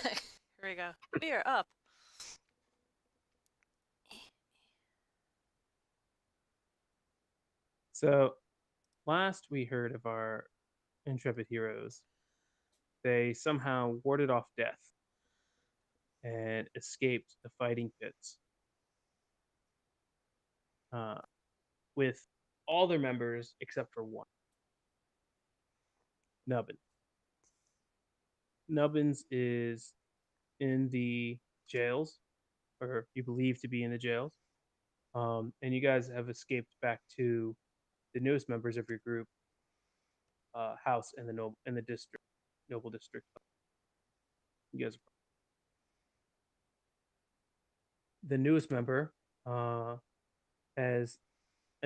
Here we go. We are up. So, last we heard of our intrepid heroes, they somehow warded off death and escaped the fighting pits uh, with all their members except for one, Nubbin. Nubbins is in the jails, or you believe to be in the jails, and you guys have escaped back to the newest members of your group, house in the district, noble district. You guys, the newest member, uh, as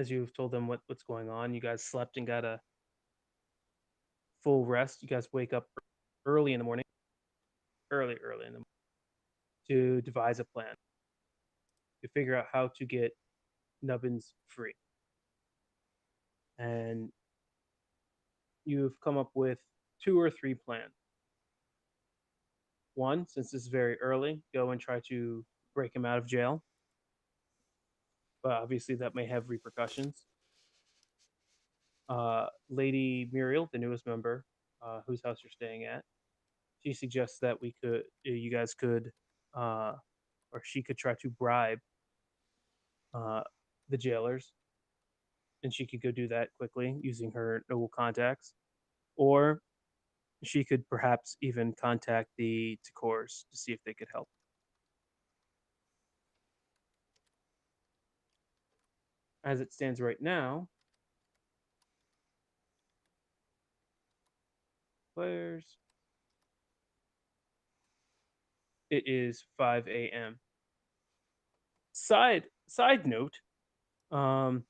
you've told them what's going on. You guys slept and got a full rest. You guys wake up early in the morning, early in the morning, to devise a plan to figure out how to get Nubbins free. And you've come up with 2 or 3 plans. One, since it's very early, go and try to break him out of jail. But obviously, that may have repercussions. Lady Muriel, the newest member, whose house you're staying at, she suggests that you guys could, or she could try to bribe uh, the jailers, and she could go do that quickly using her noble contacts, or she could perhaps even contact the Takors to see if they could help. As it stands right now, players, it is 5 a.m. Side note, um,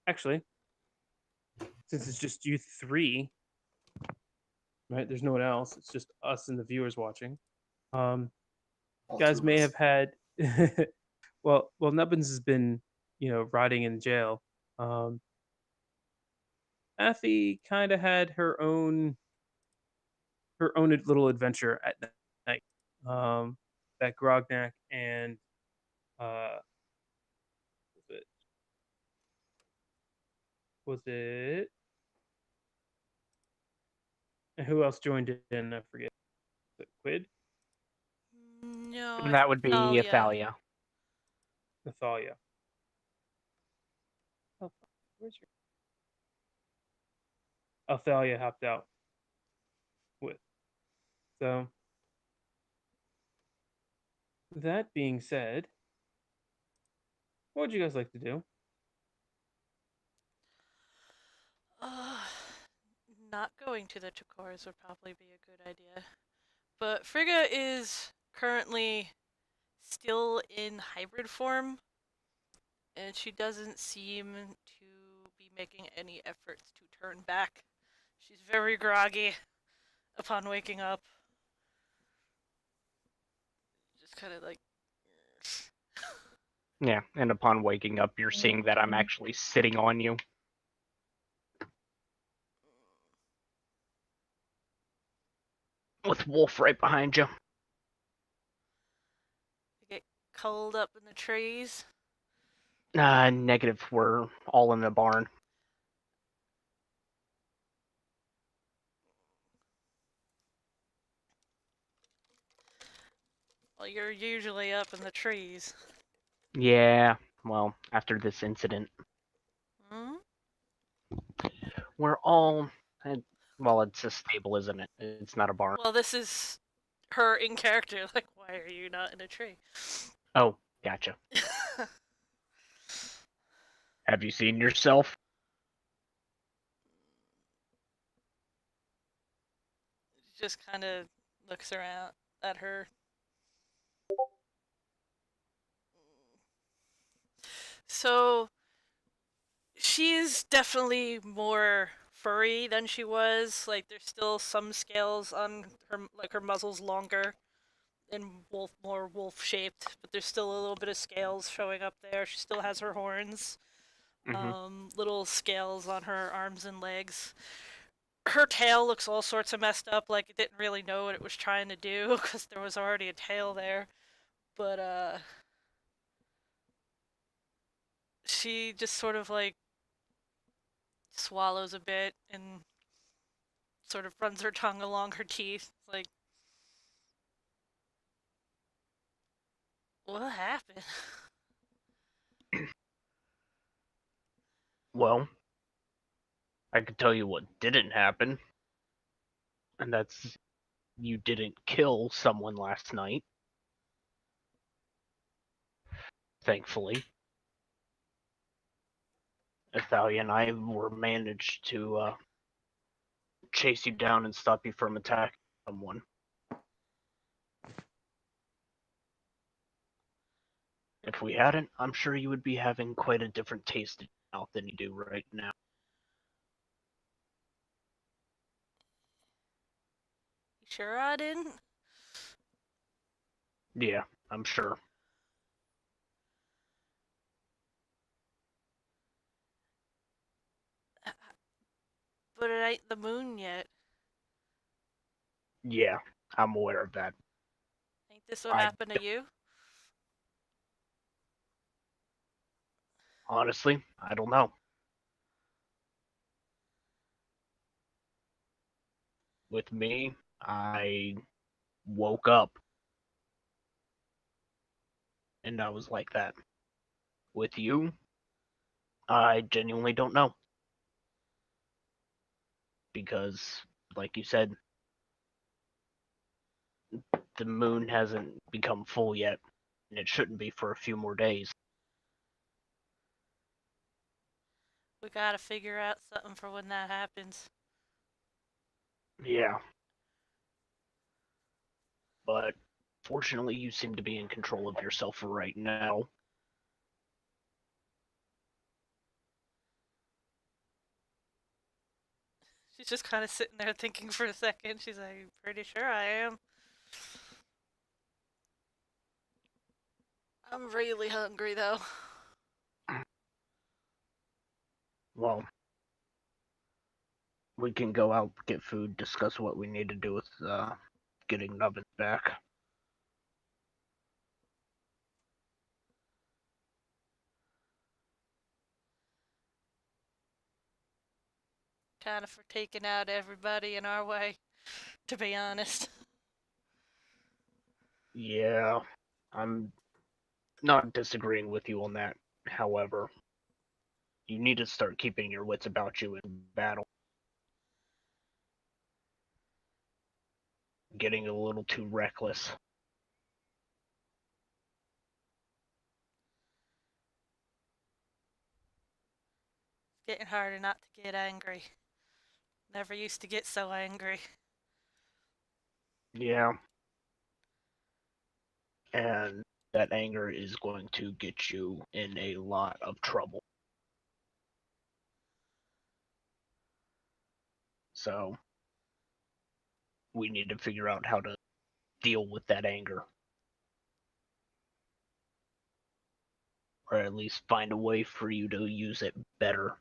actually, since it's just you three, right? There's no one else. It's just us and the viewers watching. All Guys through may us. have had, well, Nubbins has been, rotting in jail. Athie kind of had her own little adventure at night. That Grognak and was it was it and who else joined in? I forget. Was it Quid? No, And that would be Thalia. Athalia. Nathalia. Oh, where's your Athalia hopped out with. So that being said, what would you guys like to do? Uh, Not going to the Chikors would probably be a good idea. But Frigga is currently still in hybrid form, and she doesn't seem to be making any efforts to turn back. She's very groggy upon waking up. Just kind of like. Yeah, and upon waking up, you're seeing that I'm actually sitting on you. With Wolf right behind you. Get culled up in the trees. Negative. We're all in the barn. Well, you're usually up in the trees. Yeah, well, after this incident. Hmm? We're all... Well, it's a stable, isn't it? It's not a barn. Well, this is her in character. Like, why are you not in a tree? Oh, gotcha. Have you seen yourself? Just kind of looks around at her. So she's definitely more furry than she was. Like there's still some scales on her, like her muzzle's longer and more wolf shaped, but there's still a little bit of scales showing up there. She still has her horns, Mm-hmm. little scales on her arms and legs. her tail looks all sorts of messed up, like it didn't really know what it was trying to do because there was already a tail there. But she just sort of like swallows a bit and sort of runs her tongue along her teeth. Like, what happened? Well, I can tell you what didn't happen, and that's you didn't kill someone last night. Thankfully, Athalia and I were managed to chase you down and stop you from attacking someone. If we hadn't, I'm sure you would be having quite a different taste in your mouth than you do right now. You sure I didn't? Yeah, I'm sure. But it ain't the moon yet. Yeah, I'm aware of that. Ain't this what I- happened to you? Honestly, I don't know. With me, I woke up and I was like that. With you, I genuinely don't know. Because, like you said, the moon hasn't become full yet, and it shouldn't be for a few more days. We gotta figure out something for when that happens. Yeah. But fortunately, you seem to be in control of yourself for right now. She's just kind of sitting there thinking for a second. She's like, pretty sure I am. I'm really hungry though. Well, we can go out, get food, discuss what we need to do with getting Nubbins back. Kind of for taking out everybody in our way, to be honest. Yeah, I'm not disagreeing with you on that. However, you need to start keeping your wits about you in battle. Getting a little too reckless. It's getting harder not to get angry. Never used to get so angry. Yeah. And that anger is going to get you in a lot of trouble. So, we need to figure out how to deal with that anger. Or at least find a way for you to use it better.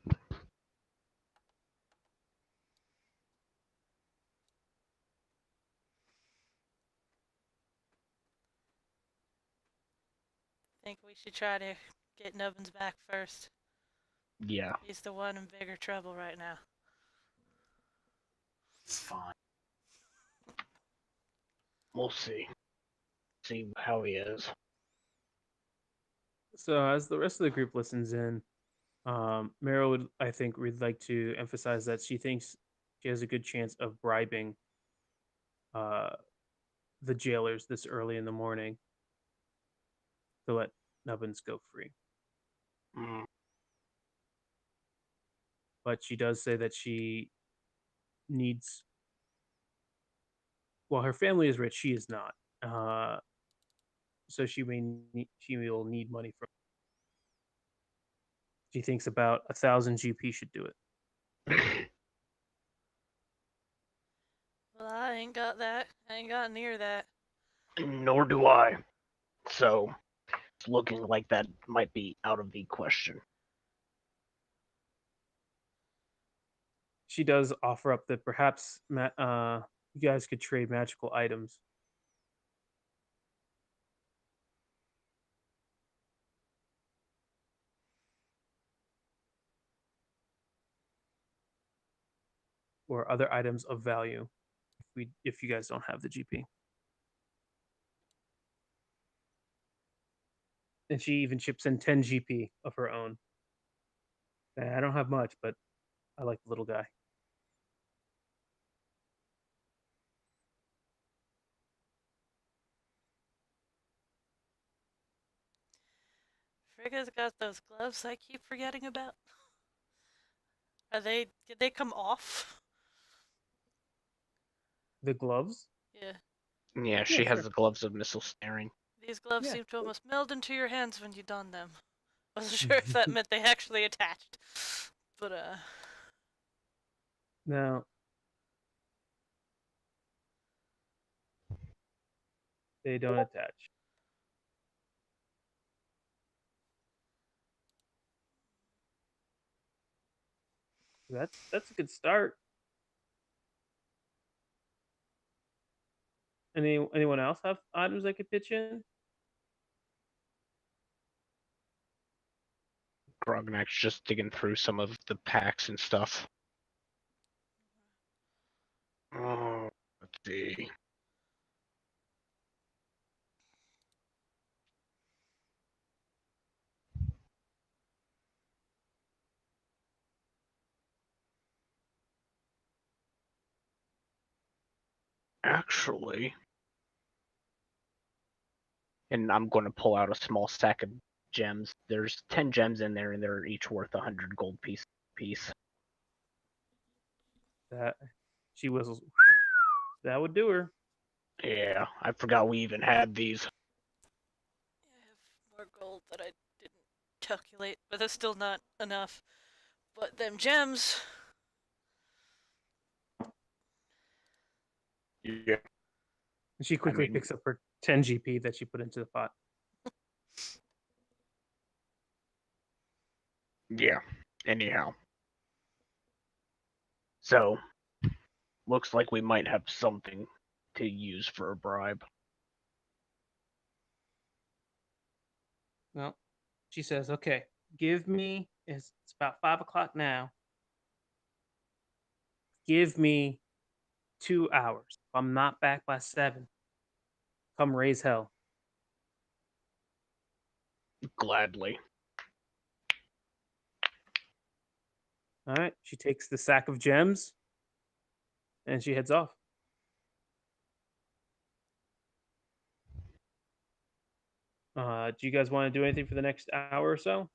Think we should try to get Nubbins back first. Yeah, He's the one in bigger trouble right now. It's fine. we'll see. See how he is. So as the rest of the group listens in, Meryl would, I think, would like to emphasize that she thinks she has a good chance of bribing uh, the jailers this early in the morning to let Nubbins go free. Mm, But she does say that she needs. Well, her family is rich; she is not. So she will need money from. She thinks about 1,000 GP should do it. Well, I ain't got that. I ain't got near that. Nor do I. So, it's looking like that might be out of the question. she does offer up that perhaps you guys could trade magical items. Or other items of value if you guys don't have the GP. And she even chips in 10 GP of her own. I don't have much, but I like the little guy. Frigga's got those gloves I keep forgetting about. Did they come off? The gloves? Yeah. Yeah, Yeah, she has sure. the gloves of missile staring. These gloves Yeah. seem to almost meld into your hands when you don them. Wasn't sure if that meant they actually attached. But, No. They don't attach. That's a good start. Anyone else have items I could pitch in? Grognak's just digging through some of the packs and stuff. Oh, let's see. Actually, and I'm going to pull out a small sack of gems. There's 10 gems in there, and they're each worth 100 gold piece. That she whistles. That would do her. Yeah, I forgot we even had these. I have more gold that I didn't calculate, but that's still not enough. But them gems. Yeah, And she quickly mean- picks up her 10 GP that she put into the pot. yeah. Anyhow, so looks like we might have something to use for a bribe. Well, she says, "Okay, give me. It's about 5 o'clock now. Give me 2 hours. If I'm not back by 7, come raise hell." Gladly. All right. She takes the sack of gems and she heads off. Do you guys want to do anything for the next hour or so?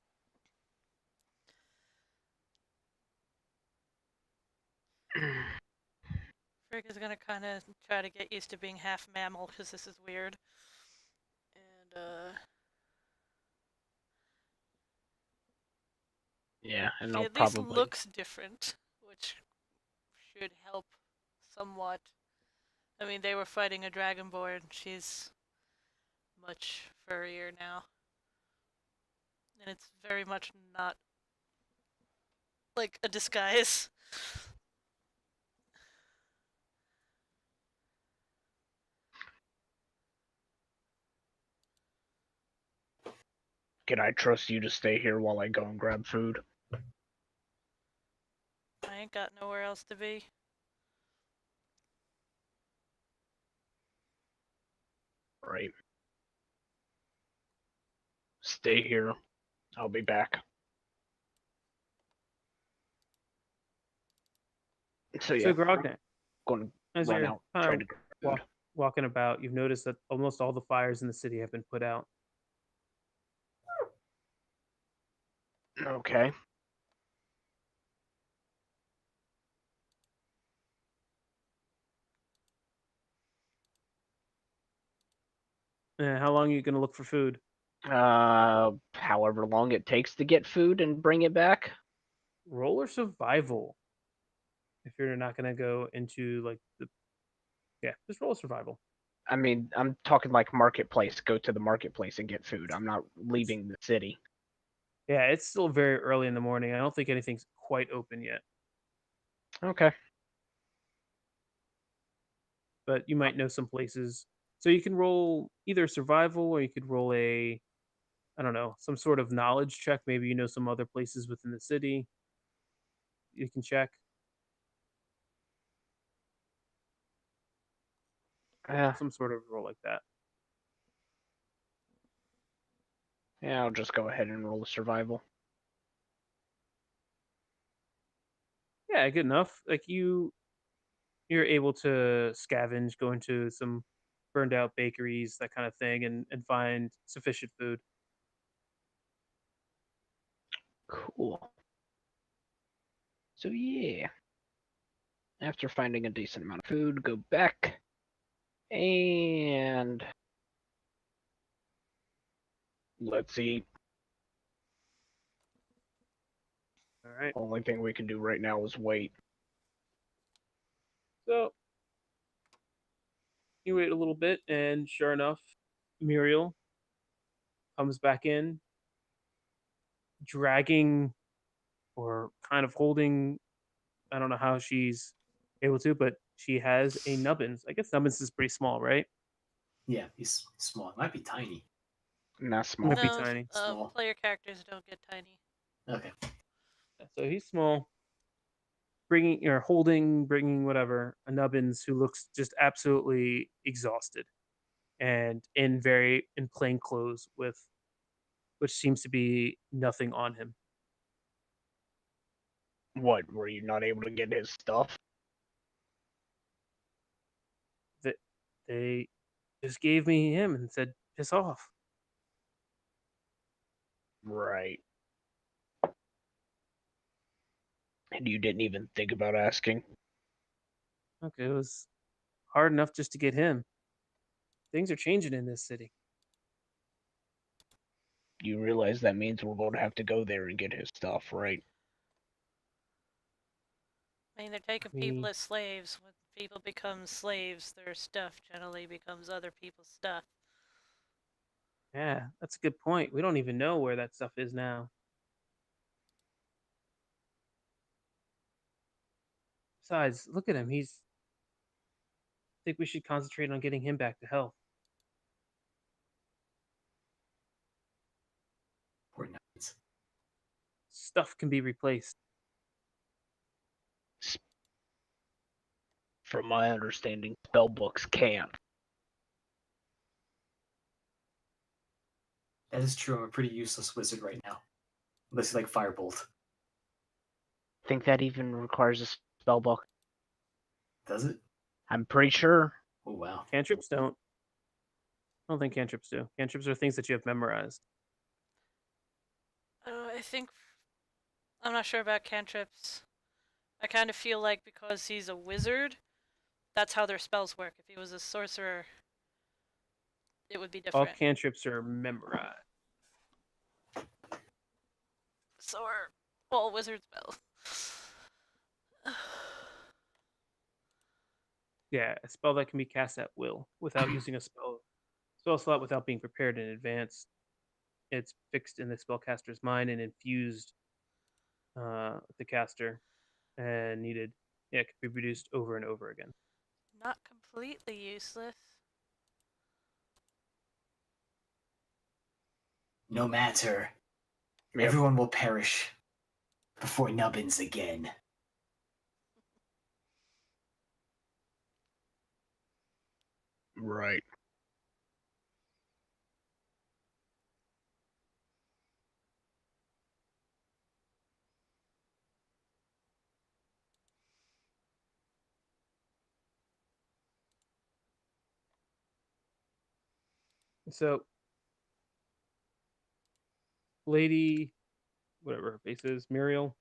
Frigga's gonna kind of try to get used to being half mammal because this is weird. And, Yeah, and she I'll at least probably looks different, which should help somewhat. I mean, they were fighting a dragonborn. She's much furrier now. And it's very much not like a disguise. can I trust you to stay here while I go and grab food? I ain't got nowhere else to be. Right. Stay here. I'll be back. So yeah, So, Grognak, going to as run you're out, kind try of to grab food. walking about, you've noticed that almost all the fires in the city have been put out. Okay. How long are you going to look for food? However long it takes to get food and bring it back. Roll or survival. If you're not going to go into like the, yeah, just roll survival. I mean, I'm talking like marketplace. Go to the marketplace and get food. I'm not leaving the city. Yeah, it's still very early in the morning. I don't think anything's quite open yet. Okay. but you might know some places. So you can roll either survival or you could roll a, I don't know, some sort of knowledge check. Maybe you know some other places within the city you can check. Yeah. Some sort of roll like that. Yeah, I'll just go ahead and roll a survival. Yeah, good enough. Like you're able to scavenge, go into some burned out bakeries, that kind of thing, and find sufficient food. Cool. So yeah. After finding a decent amount of food, go back and let's eat. All right. Only thing we can do right now is wait. So you wait a little bit, and sure enough, Muriel comes back in, dragging or kind of holding. I don't know how she's able to, but she has a nubbins. I guess nubbins is pretty small, right? Yeah, he's small. It might be tiny. Not It small. might be No, tiny. Small. player characters don't get tiny. Okay. So he's small, bringing or holding, bringing whatever a nubbins who looks just absolutely exhausted and in plain clothes with which seems to be nothing on him. What, were you not able to get his stuff? That they just gave me him and said piss off. Right. And you didn't even think about asking? Okay, it was hard enough just to get him. Things are changing in this city. You realize that means we're going to have to go there and get his stuff, right? I mean, they're taking people as slaves. When people become slaves, their stuff generally becomes other people's stuff. Yeah, that's a good point. We don't even know where that stuff is now. Besides, look at him. I think we should concentrate on getting him back to health. Poor nuts. Stuff can be replaced. From my understanding, spellbooks can't. That is true. I'm a pretty useless wizard right now. Unless you like Firebolt. Think that even requires a spellbook? Does it? I'm pretty sure. Oh, wow. Cantrips don't. I don't think cantrips do. Cantrips are things that you have memorized. I think I'm not sure about cantrips. I kind of feel like because he's a wizard, that's how their spells work. If he was a sorcerer, it would be All different. cantrips are memorized. So are all wizard spells. Yeah, a spell that can be cast at will without using a spell slot without being prepared in advance. It's fixed in the spellcaster's mind and infused with the caster and needed. Yeah, it can be produced over and over again. Not completely useless. No matter. Yep. Everyone will perish before Nubbins again. Right. So, Lady, whatever her face is, Muriel,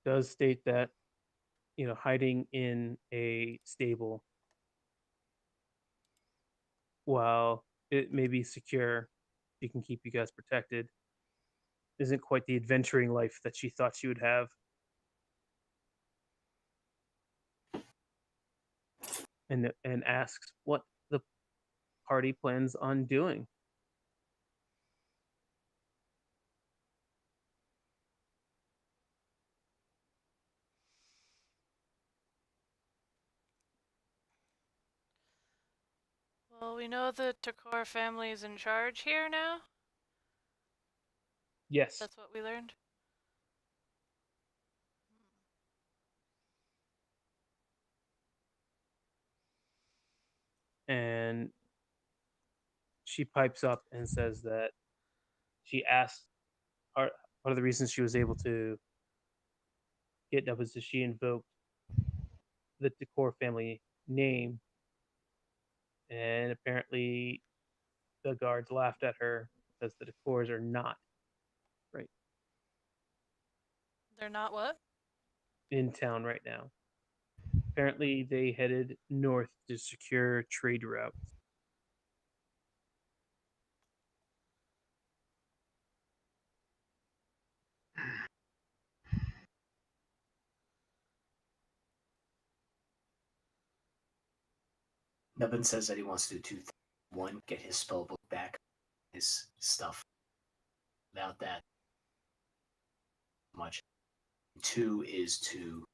does state that, hiding in a stable while it may be secure, she can keep you guys protected, isn't quite the adventuring life that she thought she would have. And asks what the party plans on doing. Well, we know the Takor family is in charge here now. Yes. That's what we learned. And she pipes up and says that she asked part of the reasons she was able to get that was that she invoked the Decor family name, and apparently the guards laughed at her because the Decors are not right They're not what? in town right now. Apparently, they headed north to secure trade routes. Nubbin says that he wants to do two things. One, get his spellbook back, his stuff. Without that, much. Two is to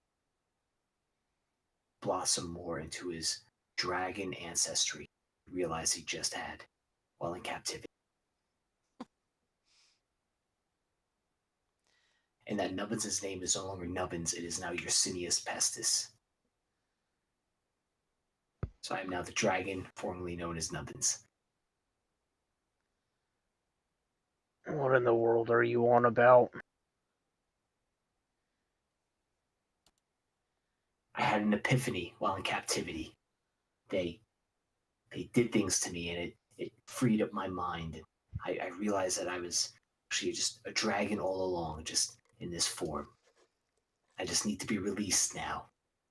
blossom more into his dragon ancestry he realized he just had while in captivity. And that Nubbins' name is no longer Nubbins, it is now Yersinia Pestis. So I am now the dragon, formerly known as Nubbins. What in the world are you on about? I had an epiphany while in captivity. They did things to me, and it freed up my mind. I realized that I was actually just a dragon all along, just in this form. I just need to be released now.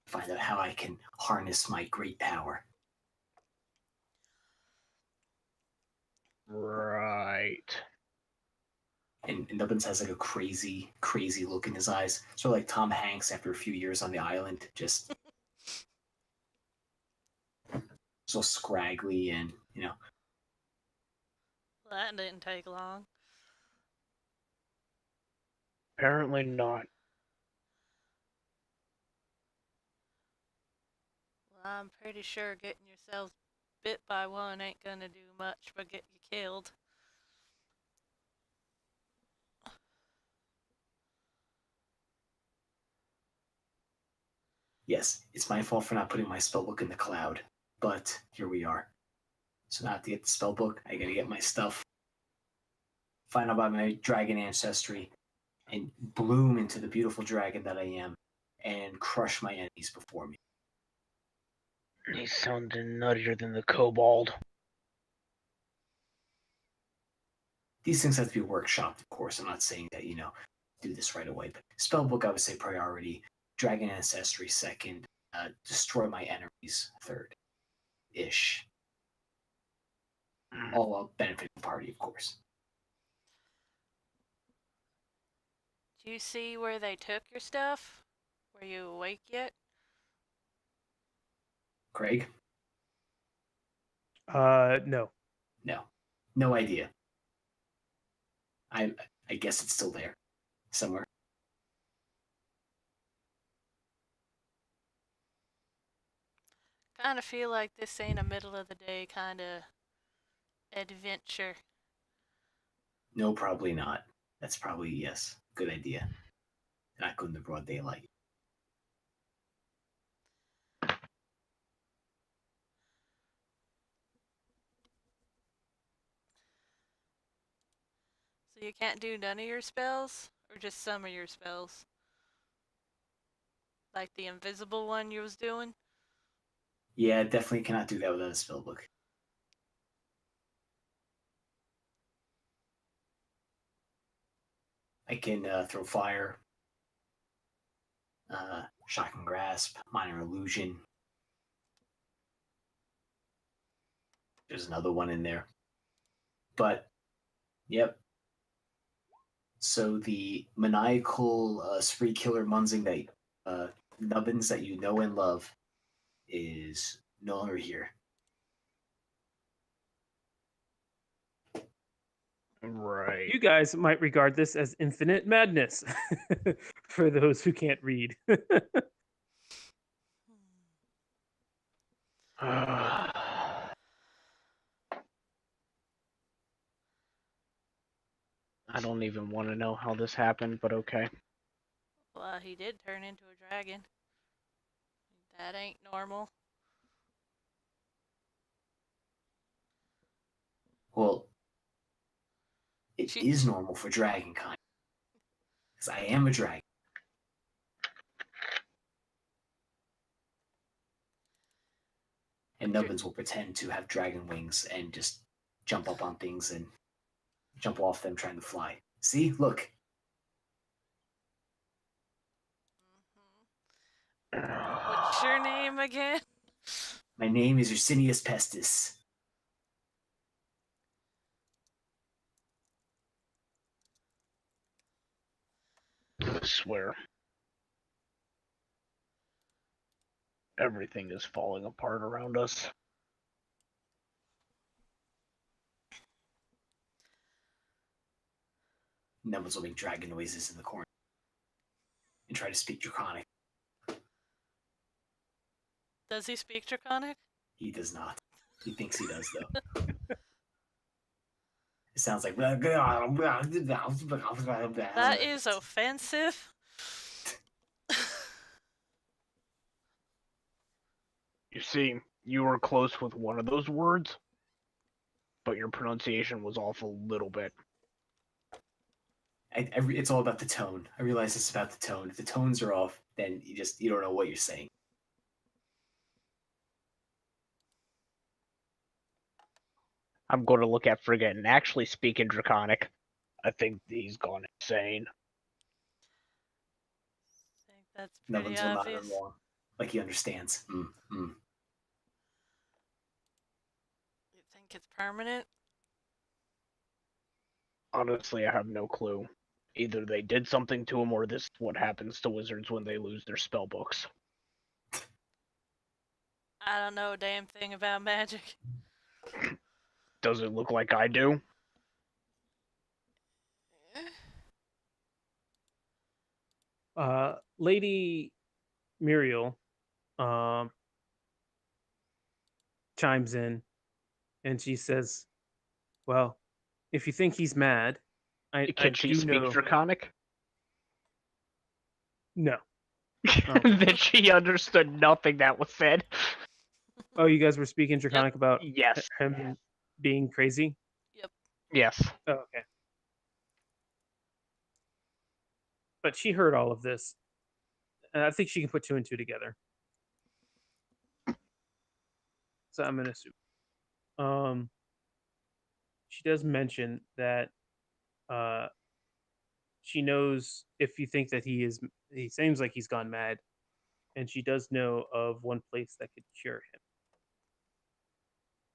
Find out how I can harness my great power. Right. And Nubbins has like a crazy, crazy look in his eyes. Sort of like Tom Hanks after a few years on the island, just so scraggly and, Well, that didn't take long. Apparently not. Well, I'm pretty sure getting yourselves bit by one ain't gonna do much but get you killed. yes, it's my fault for not putting my spellbook in the cloud. But here we are. So now I have to get the spellbook. I gotta get my stuff. Find out about my dragon ancestry. And bloom into the beautiful dragon that I am. And crush my enemies before me. He's sounding nuttier than the kobold. These things have to be workshopped, of course. I'm not saying that, do this right away. But spellbook, I would say priority. Dragon ancestry second. Destroy my enemies third. Ish. All while benefiting the party, of course. Do you see where they took your stuff? Were you awake yet? Craig? No. No. No idea. I guess it's still there. Somewhere. Kinda feel like this ain't a middle of the day kinda adventure. No, probably not. That's probably, yes. Good idea. Not go in the broad daylight. So you can't do none of your spells? Or just some of your spells? Like the invisible one you was doing? Yeah, definitely cannot do that without a spellbook. I can throw fire, shock and grasp, minor illusion. There's another one in there. But, yep. So the maniacal spree killer Munzing that Nubbins that you know and love is no longer here. Right. You guys might regard this as infinite madness for those who can't read. I don't even want to know how this happened, but okay. Well, he did turn into a dragon. That ain't normal. Well, it She- is normal for dragon kind. Because I am a dragon. And nubbins will pretend to have dragon wings and just jump up on things and jump off them trying to fly. See? Look. What's your name again? My name is Ursinius Pestis. I swear. Everything is falling apart around us. Nubbins will make dragon noises in the corner and try to speak Draconic. Does he speak Draconic? He does not. He thinks he does, though. It sounds like. That That is offensive. You see, you were close with one of those words, but your pronunciation was off a little bit. It's all about the tone. I realize it's about the tone. If the tones are off, then you don't know what you're saying. I'm going to look at Frigga and actually speak in Draconic. I think he's gone insane. I think that's pretty Nubbins will nod obvious. along, like he understands. You think it's permanent? Honestly, I have no clue. Either they did something to him, or this is what happens to wizards when they lose their spell books. I don't know a damn thing about magic. Does it look like I do? Lady Muriel chimes in and she says, well, if you think he's mad, I Can she do speak know. Draconic? No. That she understood nothing that was said. Oh, you guys were speaking Draconic about Yes. him being crazy? Yes. Oh, okay. But she heard all of this. And I think she can put two and two together. So I'm gonna assume. She does mention that she knows if you think that he seems like he's gone mad, and she does know of one place that could cure him.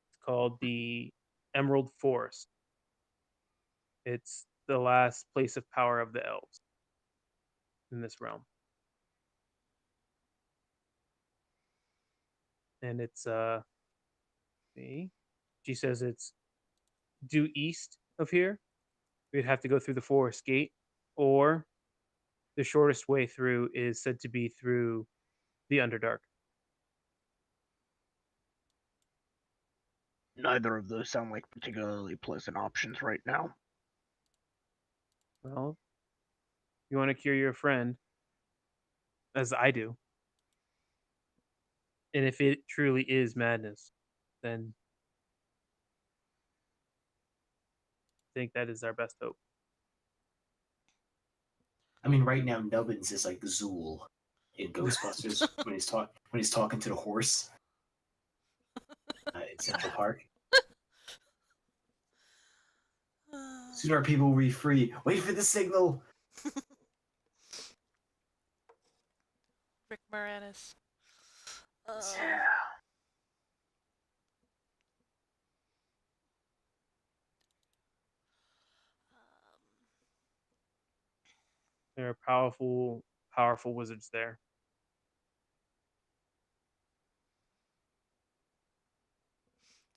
It's called the Emerald Forest. It's the last place of power of the elves in this realm. And it's she says it's due east of here. We'd have to go through the forest gate, or the shortest way through is said to be through the Underdark. Neither of those sound like particularly pleasant options right now. Well, you want to cure your friend, as I do, and if it truly is madness, then I think that is our best hope. I mean, right now Nubbins is like Zool in Ghostbusters when he's talking to the horse in Central Park. Soon our people will be free. Wait for the signal. Rick Moranis. Yeah. There are powerful wizards there.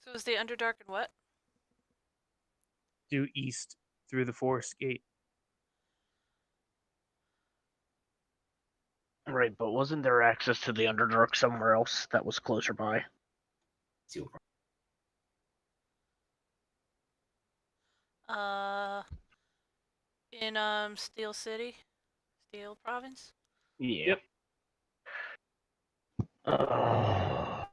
So is the Underdark and what? Due east through the forest gate. Right, but wasn't there access to the Underdark somewhere else that was closer by? Uh, In Steel City, Steel Province. Yeah. Yep. Uh,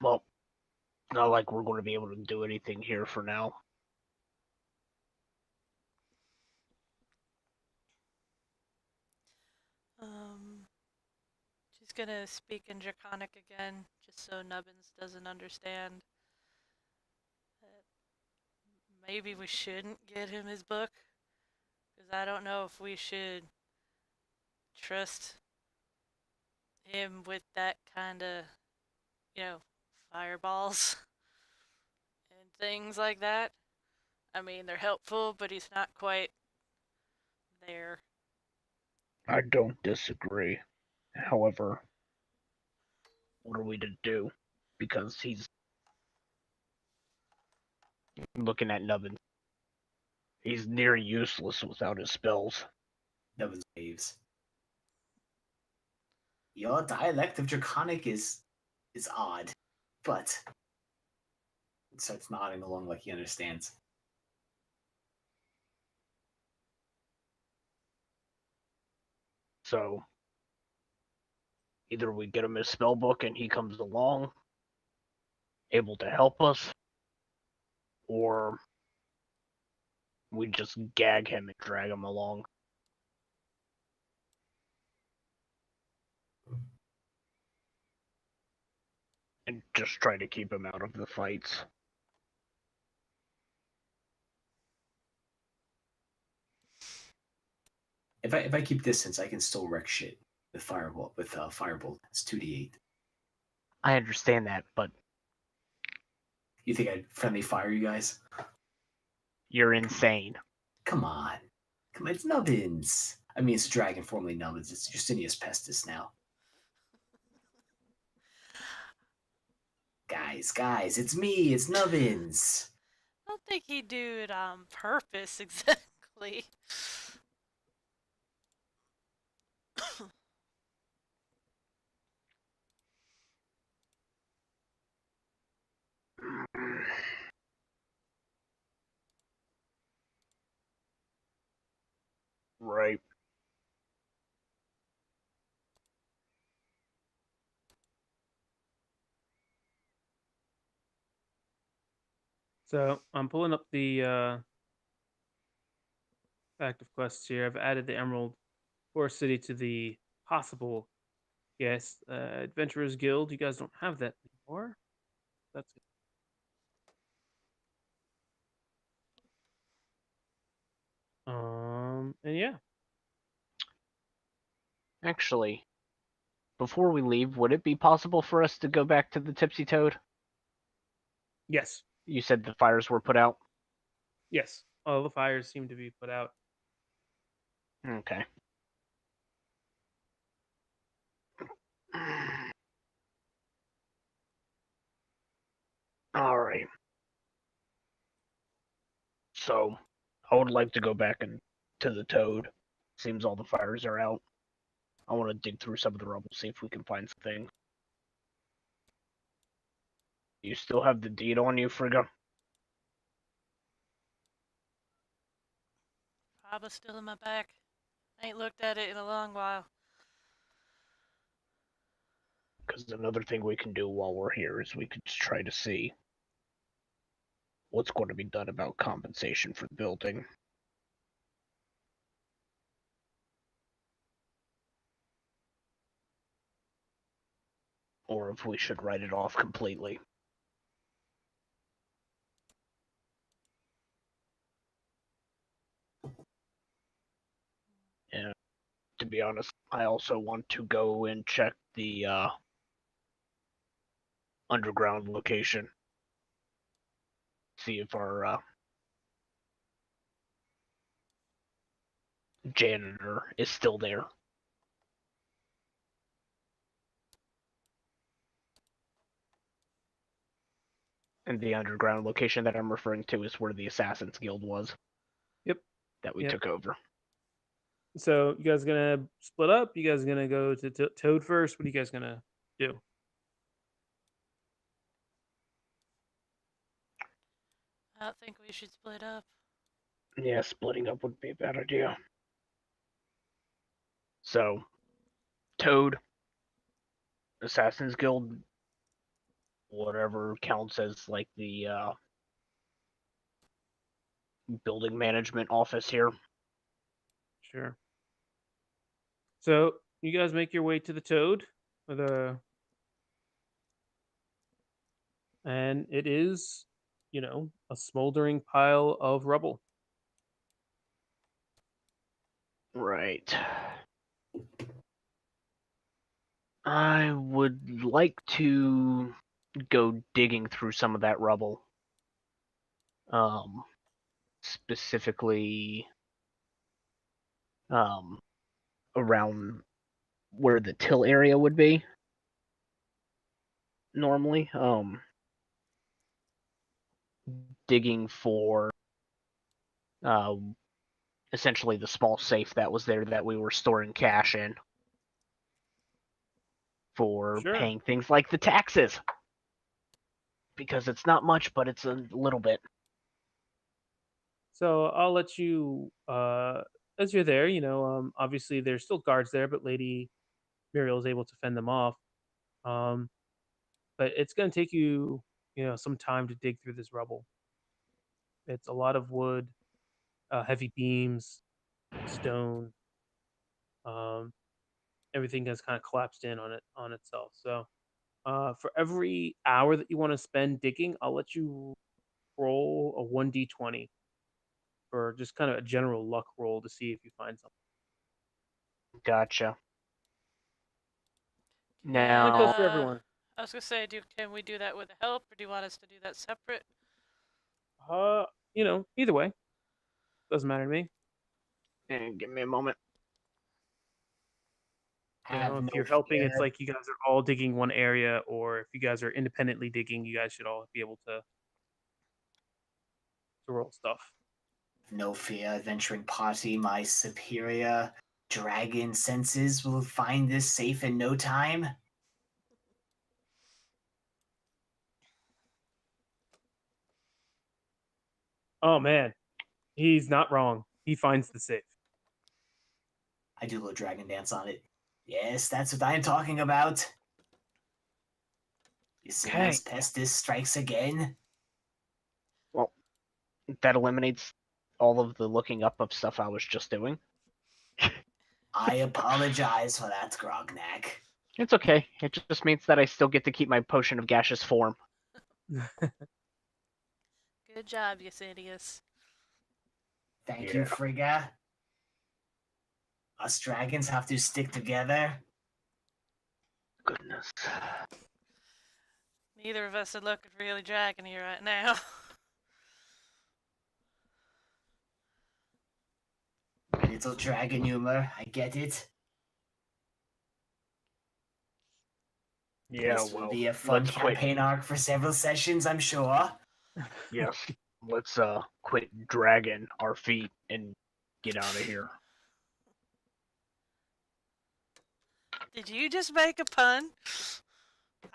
well, not like we're going to be able to do anything here for now. She's gonna speak in Draconic again, just so Nubbins doesn't understand. That maybe we shouldn't get him his book, because I don't know if we should trust him with that kind of, you know, fireballs and things like that. I mean, they're helpful, but he's not quite there. I don't disagree. However, what are we to do? Because he's looking at Nubbin. He's near useless without his spells. Nubbins waves. Your dialect of Draconic is odd, but starts nodding along like he understands. So either we get him his spell book and he comes along, able to help us, or we just gag him and drag him along. And just try to keep him out of the fights. If I keep distance, I can still wreck shit with firebolt. Firebolt, it's 2d8. I understand that, but You think I'd friendly fire you guys? you're insane. Come on, it's Nubbins. I mean, it's a dragon formerly Nubbins. It's Justinius Pestis now. Guys, it's me. It's Nubbins. I don't think he'd do it on purpose exactly. Right. So I'm pulling up the active quests here. I've added the Emerald Forest City to the possible guest Adventurers Guild. You guys don't have that anymore. That's good. And yeah. Actually, before we leave, would it be possible for us to go back to the Tipsy Toad? Yes. You said the fires were put out? Yes. All the fires seem to be put out. Okay. Alright. So, I would like to go back and to the Toad. Seems all the fires are out. I want to dig through some of the rubble, see if we can find something. You still have the deed on you, Frigga? Probably still in my back. I ain't looked at it in a long while. Because another thing we can do while we're here is we could just try to see what's going to be done about compensation for the building. Or if we should write it off completely. And to be honest, I also want to go and check the underground location. See if our janitor is still there. And the underground location that I'm referring to is where the Assassin's Guild was. Yep. That we Yep. took over. So you guys gonna split up? You guys gonna go to Toad first? What are you guys gonna do? I don't think we should split up. Yeah, splitting up would be a bad idea. So, Toad, Assassin's Guild, whatever counts as like the building management office here. Sure. So you guys make your way to the Toad, or the, and it is, a smoldering pile of rubble. Right. I would like to go digging through some of that rubble. Specifically, around where the till area would be normally. Digging for uh, essentially the small safe that was there that we were storing cash in for Sure. paying things like the taxes. Because it's not much, but it's a little bit. So I'll let you, as you're there, obviously there's still guards there, but Lady Muriel is able to fend them off. But it's going to take you, some time to dig through this rubble. It's a lot of wood, heavy beams, stone. Um, Everything has kind of collapsed in on itself. So for every hour that you want to spend digging, I'll let you roll a 1d20 for just kind of a general luck roll to see if you find something. Gotcha. Can, And it goes for Now, everyone. I was gonna say, can we do that with the help, or do you want us to do that separate? Either way, doesn't matter to me. give me a moment. Have If no you're helping, it's fear. like you guys are all digging one area, or if you guys are independently digging, you guys should all be able to roll stuff. No fear, adventuring party. My superior dragon senses will find this safe in no time. Oh man, he's not wrong. He finds the safe. I do a little dragon dance on it. Yes, that's what I am talking about. Yesenia's Pestis strikes again. Well, that eliminates all of the looking up of stuff I was just doing. I apologize for that, Grognak. It's okay. It just means that I still get to keep my potion of gaseous form. Good job, Yesenius. Thank you, Frigga. Us dragons have to stick together. Goodness. Neither of us are looking really dragony right now. A little dragon humor, I get it. Yeah, This will well, be a fun let's quit. campaign arc for several sessions, I'm sure. Yes, let's quit dragging our feet and get out of here. Did you just make a pun?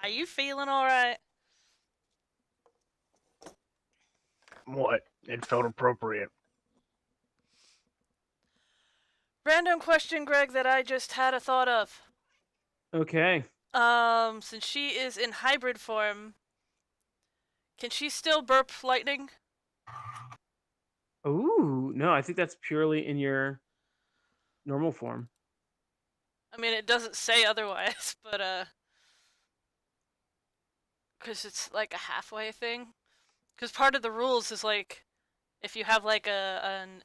Are you feeling alright? What? It felt appropriate. Random question, Greg, that I just had a thought of. Okay. Since she is in hybrid form, can she still burp lightning? Ooh, no, I think that's purely in your normal form. I mean, it doesn't say otherwise, but, because it's like a halfway thing. Because part of the rules is like, if you have like an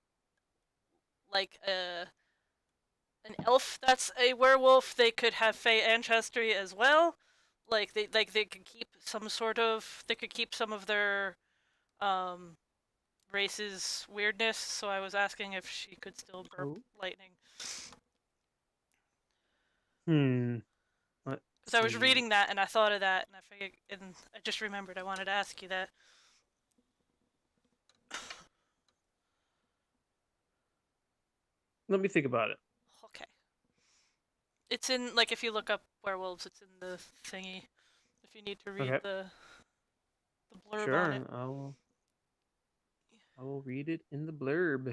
elf that's a werewolf, they could have fey ancestry as well. They could keep some sort of some of their um race's weirdness. So I was asking if she could still burp lightning. Let's Because I was see. reading that and I thought of that and I figured, and I just remembered I wanted to ask you that. Let me think about it. Okay. It's in, like, if you look up werewolves, it's in the thingy. If you need to read Okay. the blurb on it. Sure. I will read it in the blurb.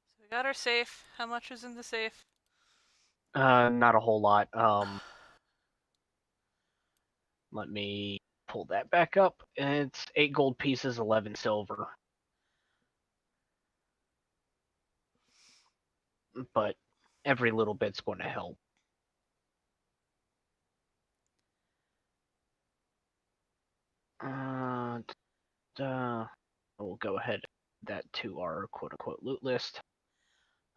So we got our safe. How much is in the safe? Not a whole lot. Let me pull that back up. It's 8 gold pieces, 11 silver. But every little bit's going to help. We'll go ahead and add that to our quote-unquote loot list.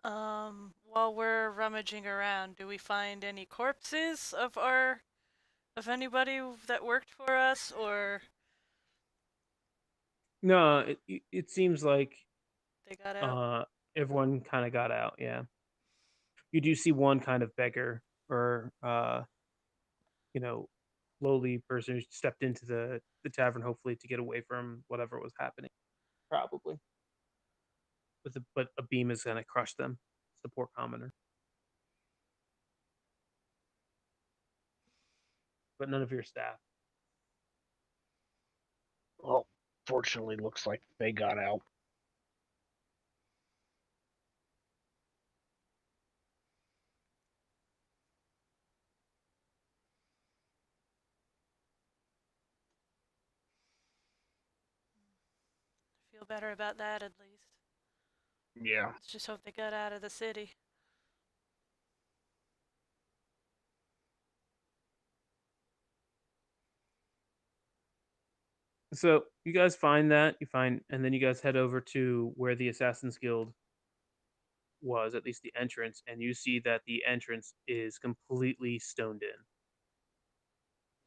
While we're rummaging around, do we find any corpses of anybody that worked for us, or No, it seems like they got out? everyone kind of got out. Yeah, you do see one kind of beggar or you know, lowly person who stepped into the tavern, hopefully to get away from whatever was happening. Probably, but a beam is gonna crush them. It's the poor commoner. But none of your staff. Well, fortunately, looks like they got out. Feel better about that at least. Yeah. Let's just hope they got out of the city. So you guys find that and then you guys head over to where the Assassin's Guild was, at least the entrance, and you see that the entrance is completely stoned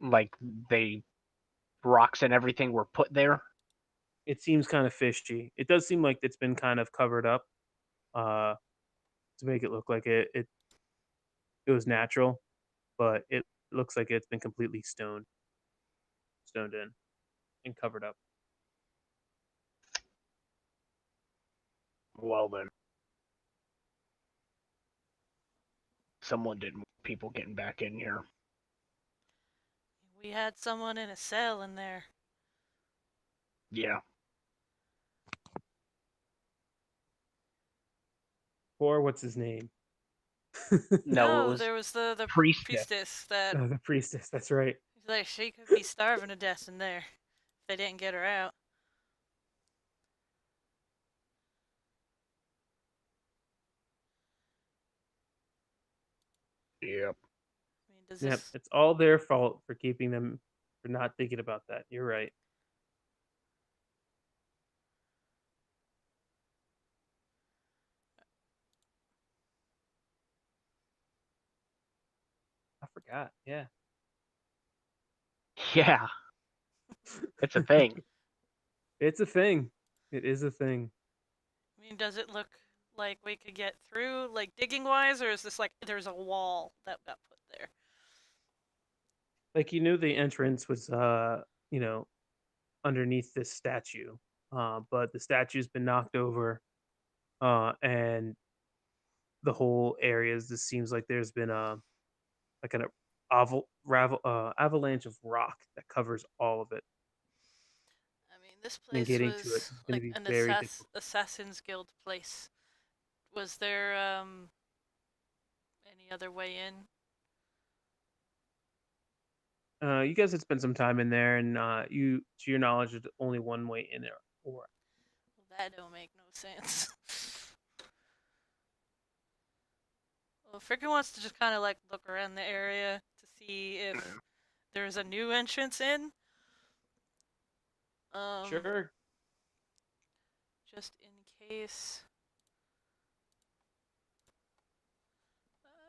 in. Like, rocks and everything were put there. It seems kind of fishy. It does seem like it's been kind of covered up uh, to make it look like it was natural, but it looks like it's been completely stoned in and covered up. Well, then. Someone didn't want people getting back in here. We had someone in a cell in there. Yeah. Or what's his name? No, it No, was there was the priestess. priestess that The priestess. That's right. like she could be starving to death in there if they didn't get her out. Yep. I mean, does Yep, this? it's all their fault for keeping them for not thinking about that. You're right. I forgot. Yeah. Yeah, it's a thing. It's a thing. It is a thing. I mean, does it look like we could get through, like digging wise, or is this like there's a wall that got put there? Like you knew the entrance was you know, underneath this statue. But the statue's been knocked over and the whole area this seems like there's been a like an avalanche of rock that covers all of it. I mean, this And place getting to it was is going to like be an very difficult. assassin's guild place. Was there any other way in? You guys had spent some time in there, and you, to your knowledge, there's only one way in there. Or Well, that don't make no sense. Well, Frickin wants to just kind of like look around the area to see if there's a new entrance in. Um, sure, just in case.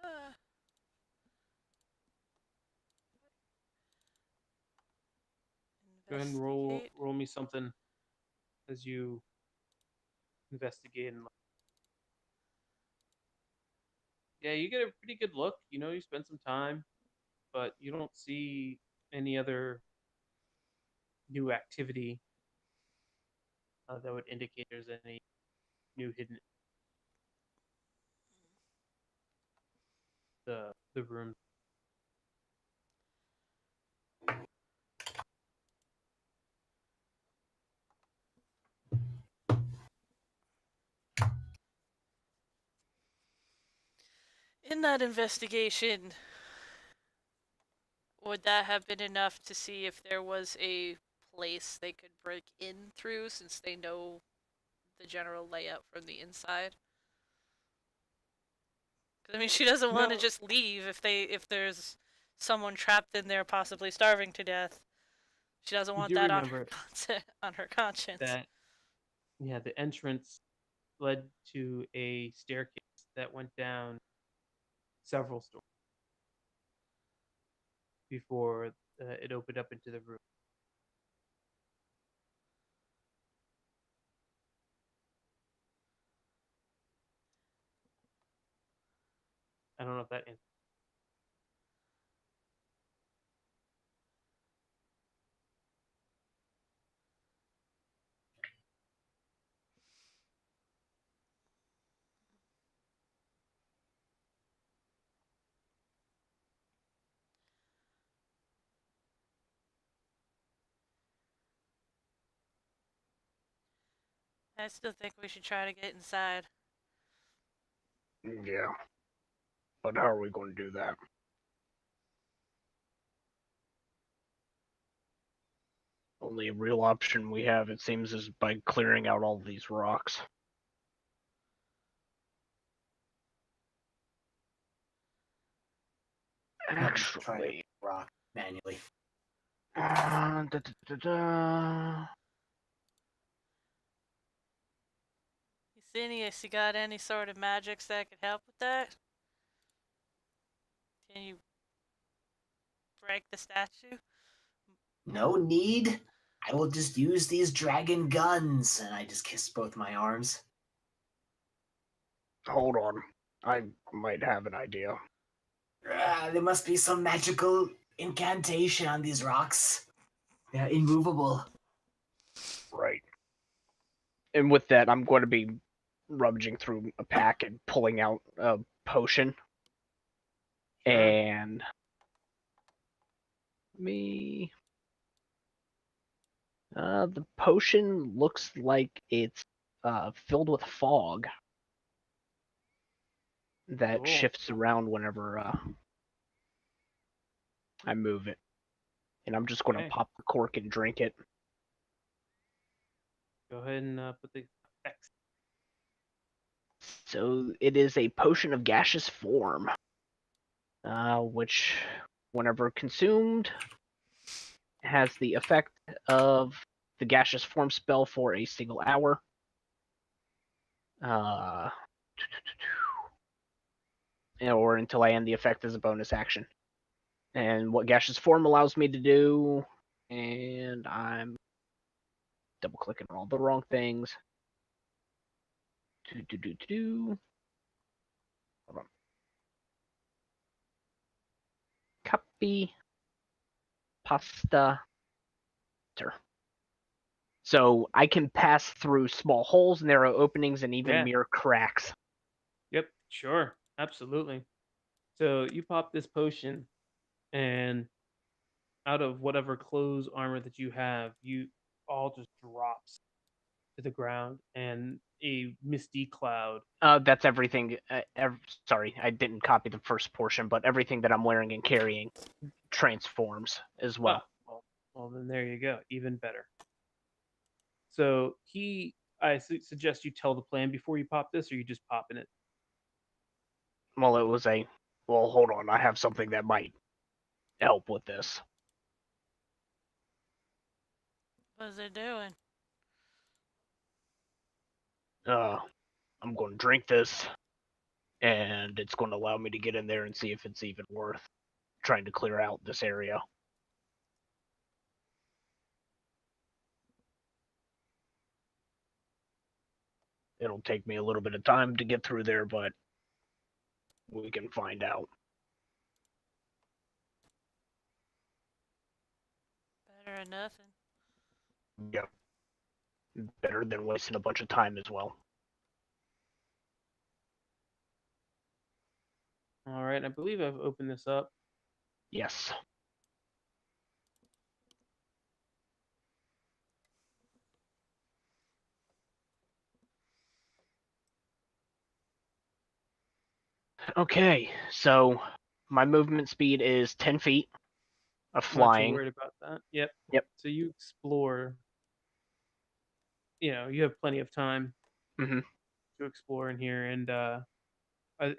Uh, go ahead and roll investigate. roll me something as you investigate. And yeah, you get a pretty good look. You know, you spend some time, but you don't see any other new activity that would indicate there's any new hidden the room. In that investigation, would that have been enough to see if there was a place they could break in through since they know the general layout from the inside? 'Cause, I mean, she doesn't want to No, just leave if there's someone trapped in there possibly starving to death. She doesn't you want do that on remember on her conscience. that the entrance led to a staircase that went down several stories before it opened up into the room. I don't know if that answers. I still think we should try to get inside. Yeah. But how are we going to do that? Only real option we have, it seems, is by clearing out all these rocks. No, we should try to Actually, rock manually. da, da, da, da. Eugenius, you got any sort of magics that could help with that? Can you break the statue? No need. I will just use these dragon guns. And I just kiss both my arms. Hold on. I might have an idea. There must be some magical incantation on these rocks. They're immovable. Right. And with that, I'm going to be rummaging through a pack and pulling out a potion. Sure. And the potion looks like it's filled with fog that Cool. shifts around whenever I move it. And I'm just going to Okay. pop the cork and drink it. Go ahead and put the effects. So it is a potion of gaseous form, which, whenever consumed, has the effect of the gaseous form spell for a single hour. Or until I end the effect as a bonus action. And what gaseous form allows me to do, and I'm double clicking on all the wrong things. Hold on. Copy. Pasta. Enter. So I can pass through small holes, narrow openings, and even Yeah. mere cracks. Yep, sure. Absolutely. So you pop this potion, and out of whatever clothes armor that you have, you all just drops to the ground, and a misty cloud. That's everything. Sorry, I didn't copy the first portion, but everything that I'm wearing and carrying transforms as well. Well, then there you go. Even better. So I suggest you tell the plan before you pop this, or you just popping it. Well, it was well, hold on, I have something that might help with this. What's it doing? I'm going to drink this, and it's going to allow me to get in there and see if it's even worth trying to clear out this area. It'll take me a little bit of time to get through there, but we can find out. Better than nothing. Yep. better than wasting a bunch of time as well. All right, I believe I've opened this up. Yes. Okay, so my movement speed is 10 feet of I'm not too flying. worried about that. Yep. Yep. So you explore. You have plenty of time Hmm. to explore in here. And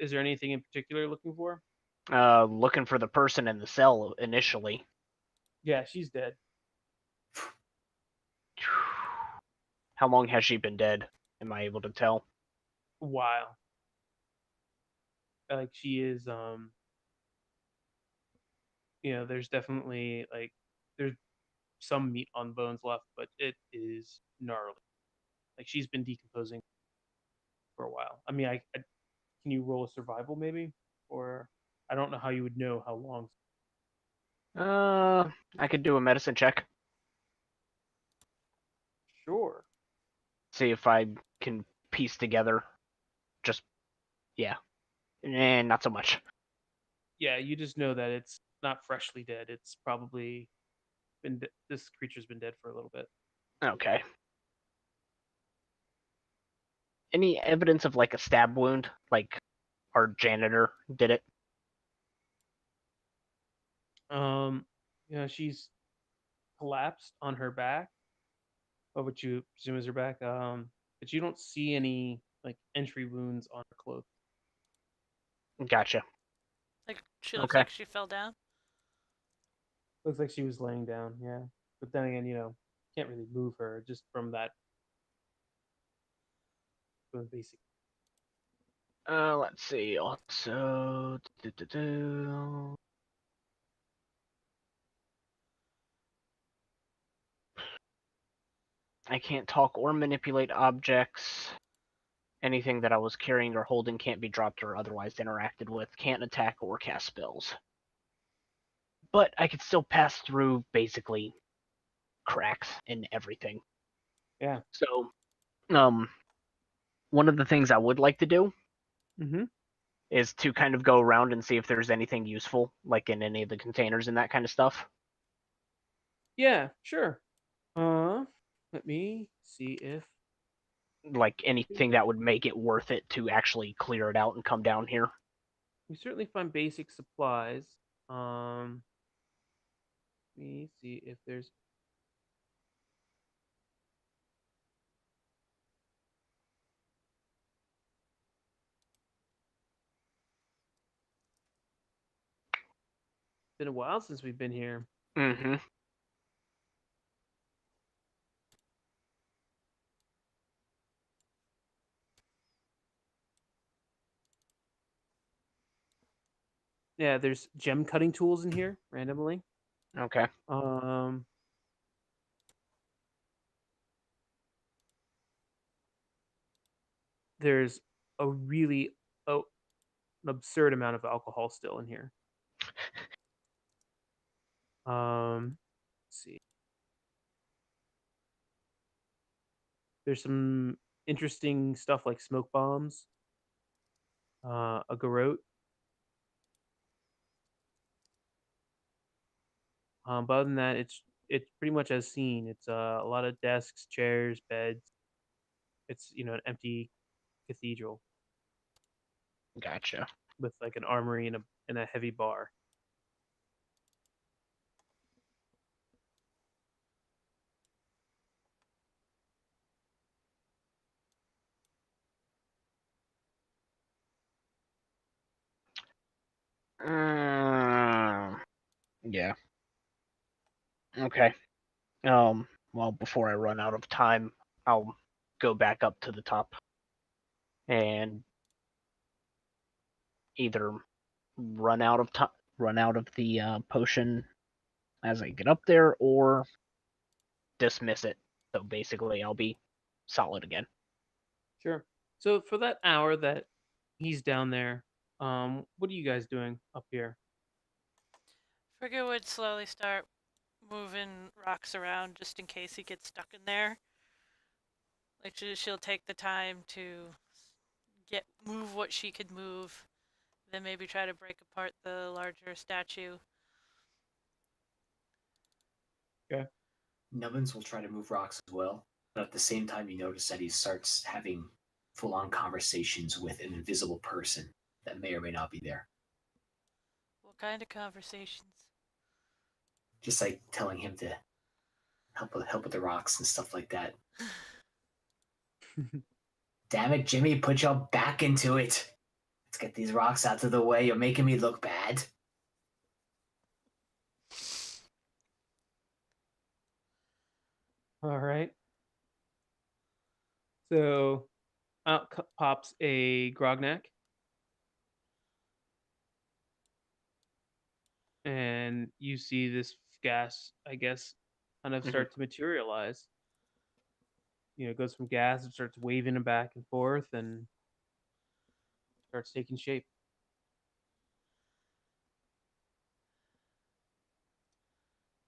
is there anything in particular you're looking for? Looking for the person in the cell initially. Yeah, she's dead. How long has she been dead? Am I able to tell? A while. Like she is. There's definitely there's some meat on bones left, but it is gnarly. Like she's been decomposing for a while. I mean, can you roll a survival maybe, or I don't know how you would know how long. I could do a medicine check. Sure. See if I can piece together. Just, yeah. Not so much. Yeah, you just know that it's not freshly dead. It's probably this creature's been dead for a little bit. Okay. Any evidence of like a stab wound? Like our janitor did it? She's collapsed on her back, or what you presume is her back. But you don't see any like entry wounds on her clothes. Gotcha. Like, she looks Okay. like she fell down. Looks like she was laying down, yeah. But then again, can't really move her just from that from the basic. Let's see. Also, I can't talk or manipulate objects. Anything that I was carrying or holding can't be dropped or otherwise interacted with. Can't attack or cast spells. But I could still pass through basically cracks in everything. Yeah. So, one of the things I would like to do Mm-hmm. is to kind of go around and see if there's anything useful, like in any of the containers and that kind of stuff. Yeah, sure. Let me see if Like anything that would make it worth it to actually clear it out and come down here. we certainly find basic supplies. Um, Let me see if there's. Been a while since we've been here. Mm-hmm. Yeah, there's gem cutting tools in here randomly. Okay. Um, there's a really an absurd amount of alcohol still in here. Let's see. There's some interesting stuff like smoke bombs, a garrote. But other than that, it's pretty much as seen. It's a lot of desks, chairs, beds. It's an empty cathedral Gotcha. with like an armory and a heavy bar. Yeah. Okay. Well, before I run out of time, I'll go back up to the top and either run out of the potion as I get up there, or dismiss it. So basically, I'll be solid again. Sure. So for that hour that he's down there, what are you guys doing up here? Frigga would slowly start moving rocks around just in case he gets stuck in there. Like she'll take the time to move what she could move, then maybe try to break apart the larger statue. Okay. Nubbins will try to move rocks as well, but at the same time, you notice that he starts having full-on conversations with an invisible person that may or may not be there. What kind of conversations? Just like telling him to help with the rocks and stuff like that. Damn it, Jimmy, put your back into it. Let's get these rocks out of the way. You're making me look bad. All right. So out pops a Grognak. And you see this gas, I guess, kind of start to materialize. You know, it goes from gas, it starts waving back and forth and starts taking shape.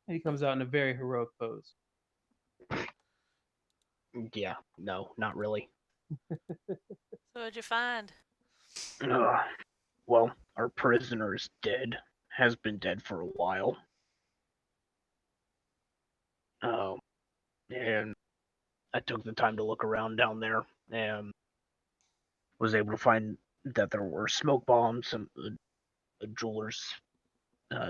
And he comes out in a very heroic pose. Yeah, no, not really. So what'd you find? Well, our prisoner is dead. Has been dead for a while. And I took the time to look around down there and was able to find that there were smoke bombs, a jeweler's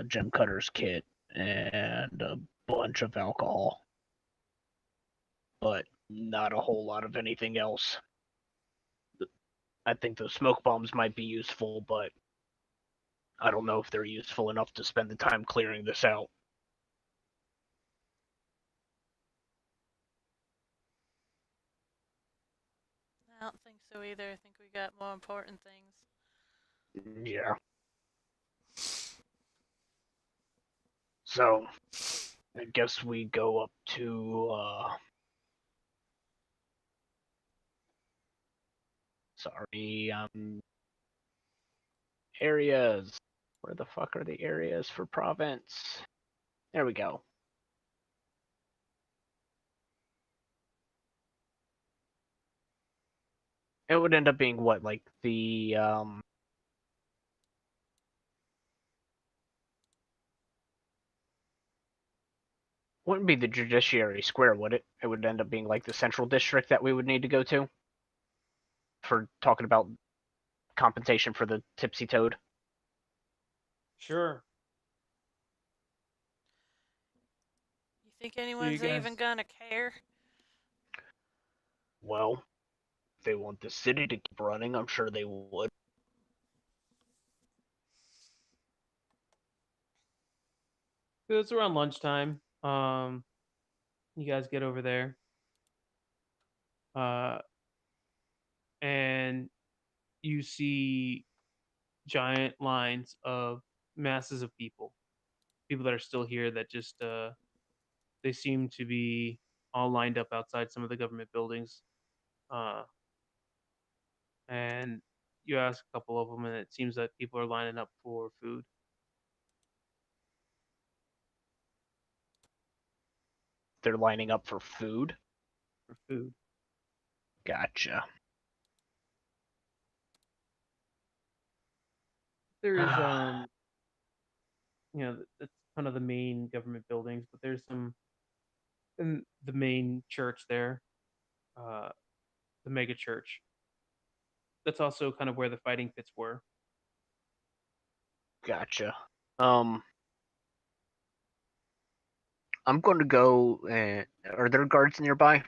gem cutter's kit, and a bunch of alcohol. But not a whole lot of anything else. I think those smoke bombs might be useful, but I don't know if they're useful enough to spend the time clearing this out. I don't think so either. I think we got more important things. Yeah. So, I guess we go up to, areas. Where the fuck are the areas for province? There we go. It would end up being what, like the, wouldn't be the Judiciary Square, would it? It would end up being like the central district that we would need to go to for talking about compensation for the Tipsy Toad. Sure. You think anyone's guys- even gonna care? Well, if they want the city to keep running, I'm sure they would. So it's around lunchtime. You guys get over there. And you see giant lines of masses of people that are still here that just they seem to be all lined up outside some of the government buildings, and you ask a couple of them and it seems that people are lining up for food. They're lining up for food. Gotcha. There's you know, that's kind of the main government buildings, but there's some in the main church there, the mega church. That's also kind of where the fighting pits were. Gotcha. I'm going to go. Are there guards nearby?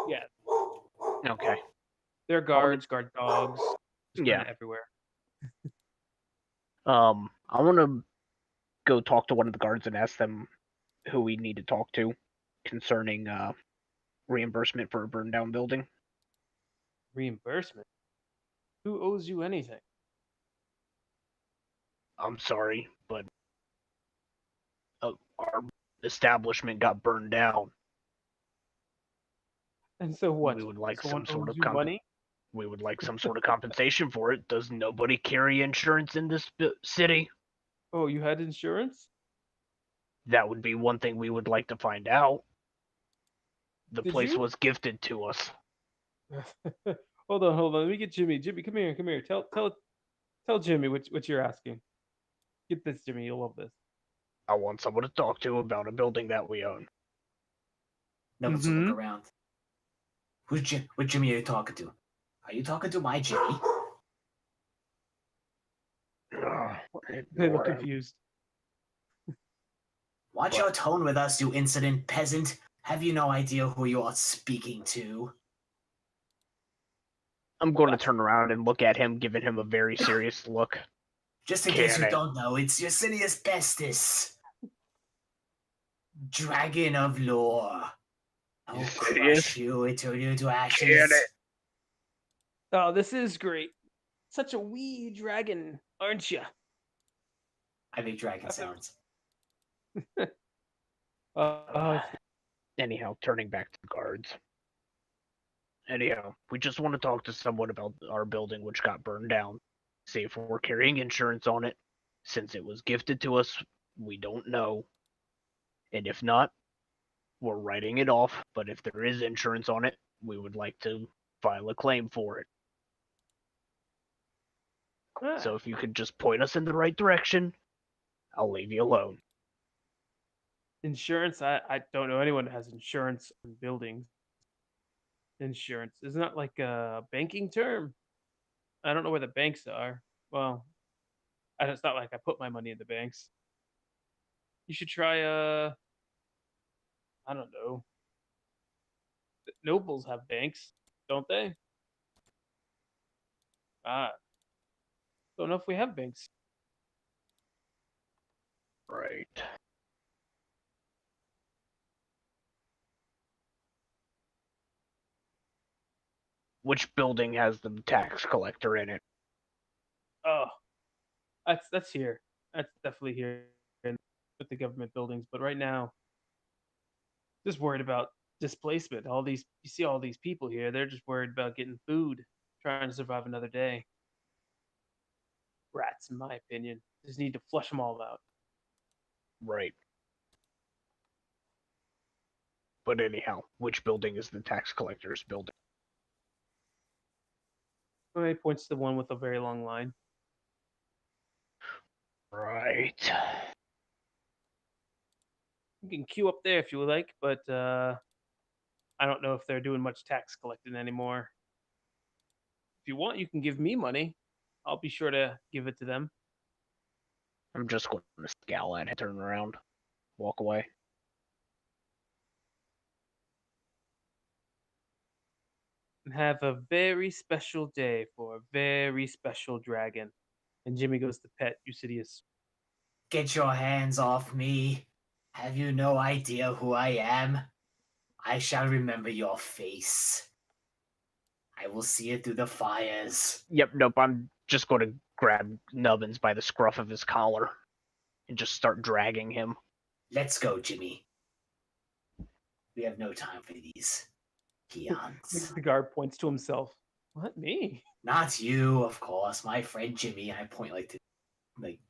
Yeah, Okay. there are guards, guard dogs, just Yeah. kind of everywhere. I want to go talk to one of the guards and ask them who we need to talk to concerning reimbursement for a burned down building. Reimbursement? Who owes you anything? I'm sorry, but our establishment got burned down. And so what? We would like Someone some sort owes of you money? We would like some sort of compensation for it. Does nobody carry insurance in this city? Oh, you had insurance? That would be one thing we would like to find out. The Did place you? was gifted to us. Hold on. Let me get Jimmy. Jimmy, come here. Tell Jimmy what you're asking. Get this, Jimmy. You'll love this. I want someone to talk to about a building that we own. Nubbins will Mm-hmm. look around. What Jimmy are you talking to? Are you talking to my Jimmy? They look Ignore him. confused. Watch What? your tone with us, you insolent peasant. Have you no idea who you are speaking to? I'm going to What? turn around and look at him, giving him a very serious look. Just in case Can you it? don't know, it's Yesenius Bestis, Dragon of Lore. I'll Yesenius? crush you and turn you to ashes. Can it? Oh, this is great. Such a wee dragon, aren't you? I make dragon sounds. Uh, Anyhow, turning back to the guards. Anyhow, we just want to talk to someone about our building which got burned down. See if we're carrying insurance on it. Since it was gifted to us, we don't know. And if not, we're writing it off. But if there is insurance on it, we would like to file a claim for it. So if you could just point us in the right direction, I'll leave you alone. insurance. I don't know anyone that has insurance on buildings. Insurance isn't that like a banking term? I don't know where the banks are. Well, it's not like I put my money in the banks. You should try. I don't know. Nobles have banks, don't they? Ah, don't know if we have banks. Right. Which building has the tax collector in it? Oh, that's here. That's definitely here with the government buildings. But right now, just worried about displacement. All these you see all these people here. They're just worried about getting food, trying to survive another day. Rats, in my opinion. Just need to flush them all out. Right. But anyhow, which building is the tax collector's building? He points to the one with a very long line. Right. You can queue up there if you would like, but I don't know if they're doing much tax collecting anymore. If you want, you can give me money. I'll be sure to give it to them. I'm just going to scowl at him, turn around, walk away. And have a very special day for a very special dragon. And Jimmy goes to pet Eusidius. Get your hands off me. Have you no idea who I am? I shall remember your face. I will see it through the fires. Yep, nope, I'm just going to grab Nubbins by the scruff of his collar and just start dragging him. Let's go, Jimmy. We have no time for these peons. The guard points to himself. What, me? Not you, of course. My friend Jimmy. I point to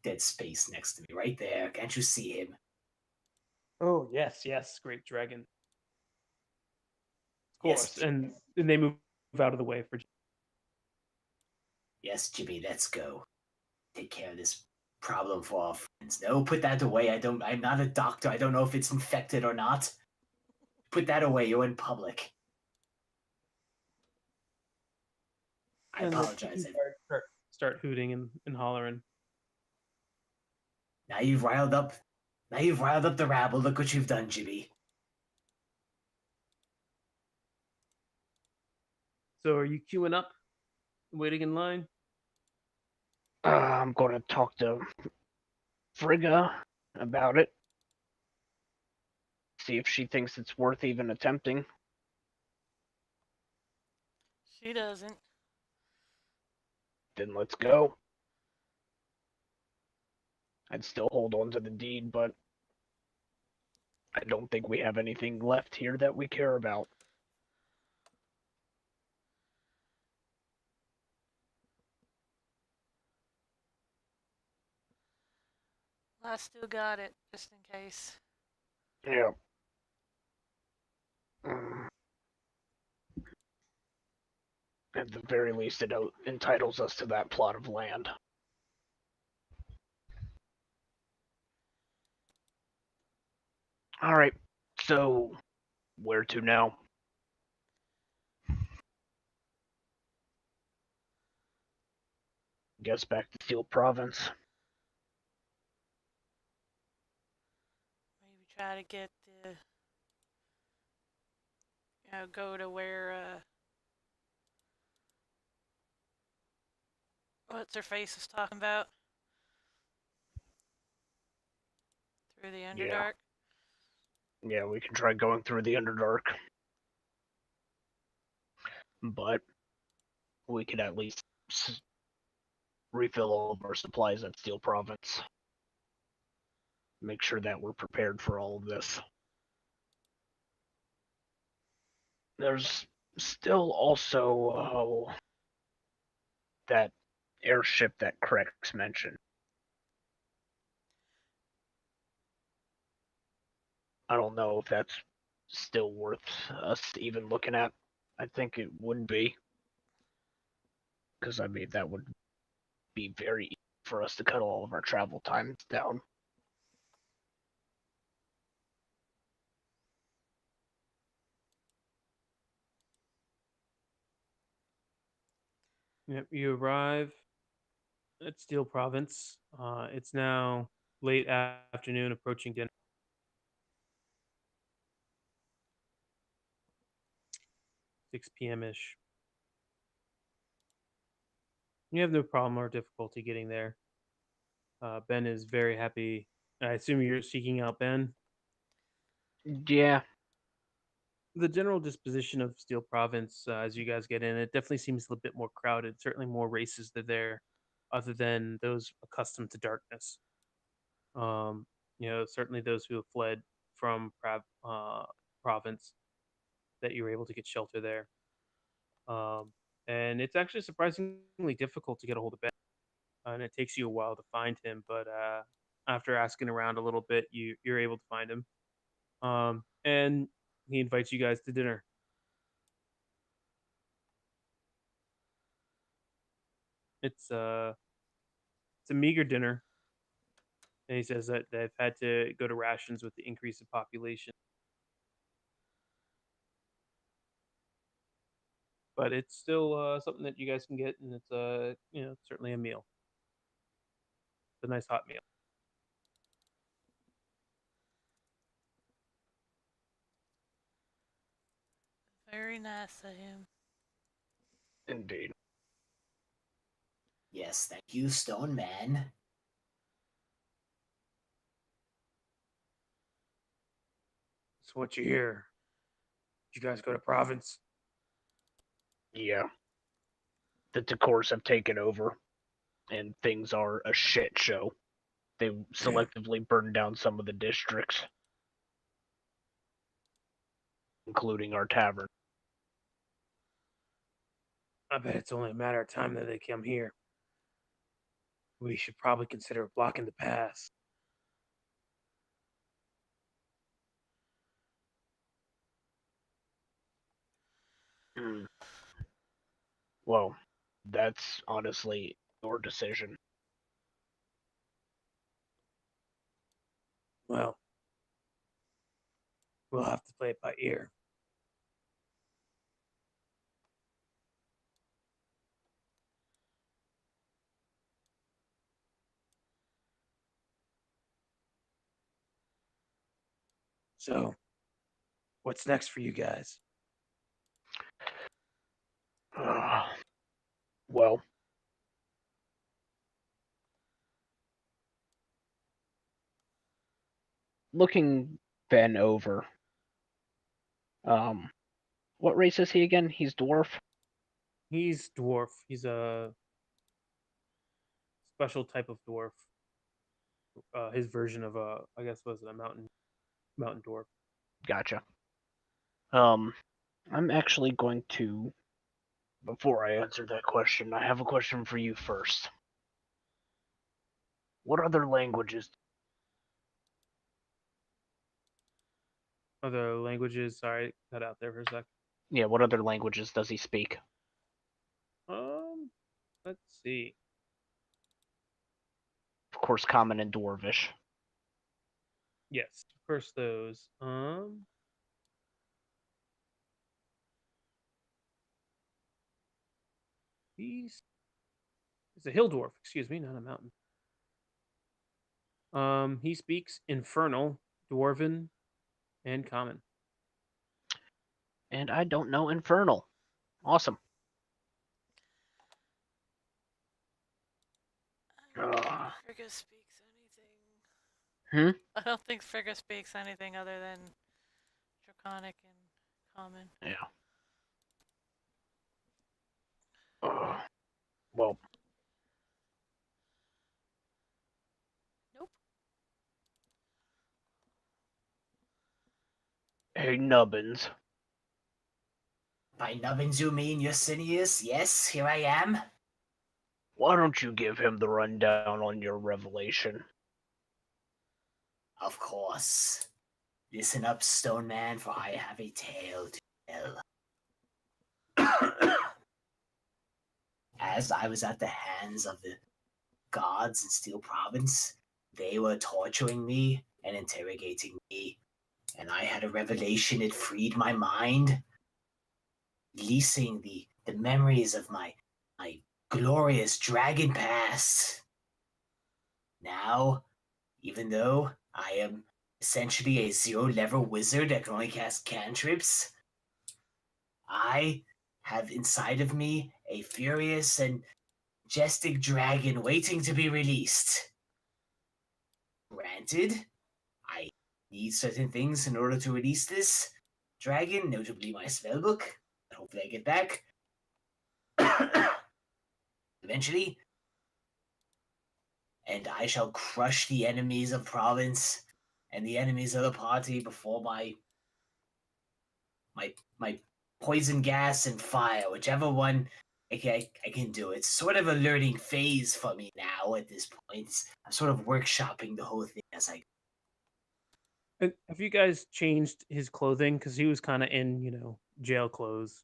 dead space next to me, right there. Can't you see him? Oh, yes, great dragon. Of course. Yes, And they move out of the way for yes, Jimmy. Let's go. Take care of this problem for our friends. No, put that away. I'm not a doctor. I don't know if it's infected or not. Put that away. You're in public. I and apologize. the guards start hooting and hollering. Now you've riled up the rabble. Look what you've done, Jimmy. So are you queuing up? Waiting in line? I'm going to talk to Frigga about it. See if she thinks it's worth even attempting. She doesn't. Then let's go. I'd still hold on to the deed, but I don't think we have anything left here that we care about. I still got it, just in case. Yeah. At the very least, it entitles us to that plot of land. Alright, so where to now? Guess back to Steel Province. Maybe try to get the, go to where, what's her face is talking about? Through the Underdark? Yeah, we can try going through the Underdark. But we could at least refill all of our supplies at Steel Province. Make sure that we're prepared for all of this. There's still also that airship that Krex mentioned. I don't know if that's still worth us even looking at. I think it would be. Because, I mean, that would be very easy for us to cut all of our travel times down. Yep, you arrive at Steel Province. It's now late afternoon, approaching dinner. 6 p.m. ish. You have no problem or difficulty getting there. Ben is very happy. I assume you're seeking out Ben. Yeah. The general disposition of Steel Province, as you guys get in, it definitely seems a little bit more crowded. Certainly more races that are there, other than those accustomed to darkness. Certainly those who have fled from province, that you were able to get shelter there. And it's actually surprisingly difficult to get a hold of Ben, and it takes you a while to find him. But after asking around a little bit, you're able to find him. And he invites you guys to dinner. It's a meager dinner, and he says that they've had to go to rations with the increase in population. But it's still something that you guys can get, and it's certainly a meal. It's a nice hot meal. Very nice of him. Indeed. Yes, thank you, Stone Man. So what you hear? Did you guys go to province? Yeah. The Decors have taken over, and things are a shit show. They selectively burned down some of the districts, including our tavern. I bet it's only a matter of time that they come here. We should probably consider blocking the pass. Mm. Well, that's honestly your decision. Well, we'll have to play it by ear. So, what's next for you guys? Well, looking Ben over, what race is he again? He's dwarf? He's dwarf. He's a special type of dwarf. His version of I guess was it a mountain dwarf. Gotcha. I'm actually going to, before I answer that question, I have a question for you first. What other languages? Other languages, sorry, cut out there for a sec. Yeah, what other languages does he speak? Let's see. Of course, common and dwarvish. Yes, first those. He's a hill dwarf. Excuse me, not a mountain. He speaks Infernal, Dwarven, and Common. And I don't know Infernal. Awesome. I don't think Ugh. Frigga speaks anything. Hmm? I don't think Frigga speaks anything other than Draconic and Common. Yeah. Well, Nope. hey, Nubbins. By nubbins you mean Yosinius? Yes, here I am. Why don't you give him the rundown on your revelation? Of course. Listen up, Stone Man, for I have a tale to tell. As I was at the hands of the gods in Steel Province, they were torturing me and interrogating me, and I had a revelation. It freed my mind, releasing the memories of my glorious dragon past. Now, even though I am essentially a zero-level wizard that can only cast cantrips, I have inside of me a furious and majestic dragon waiting to be released. Granted, I need certain things in order to release this dragon, notably my spellbook. Hopefully I get back. Eventually. And I shall crush the enemies of province and the enemies of the party before my poison gas and fire, whichever one I can do. It's sort of a learning phase for me now at this point. I'm sort of workshopping the whole thing as I And have you guys changed his clothing? Because he was kind of in, jail clothes.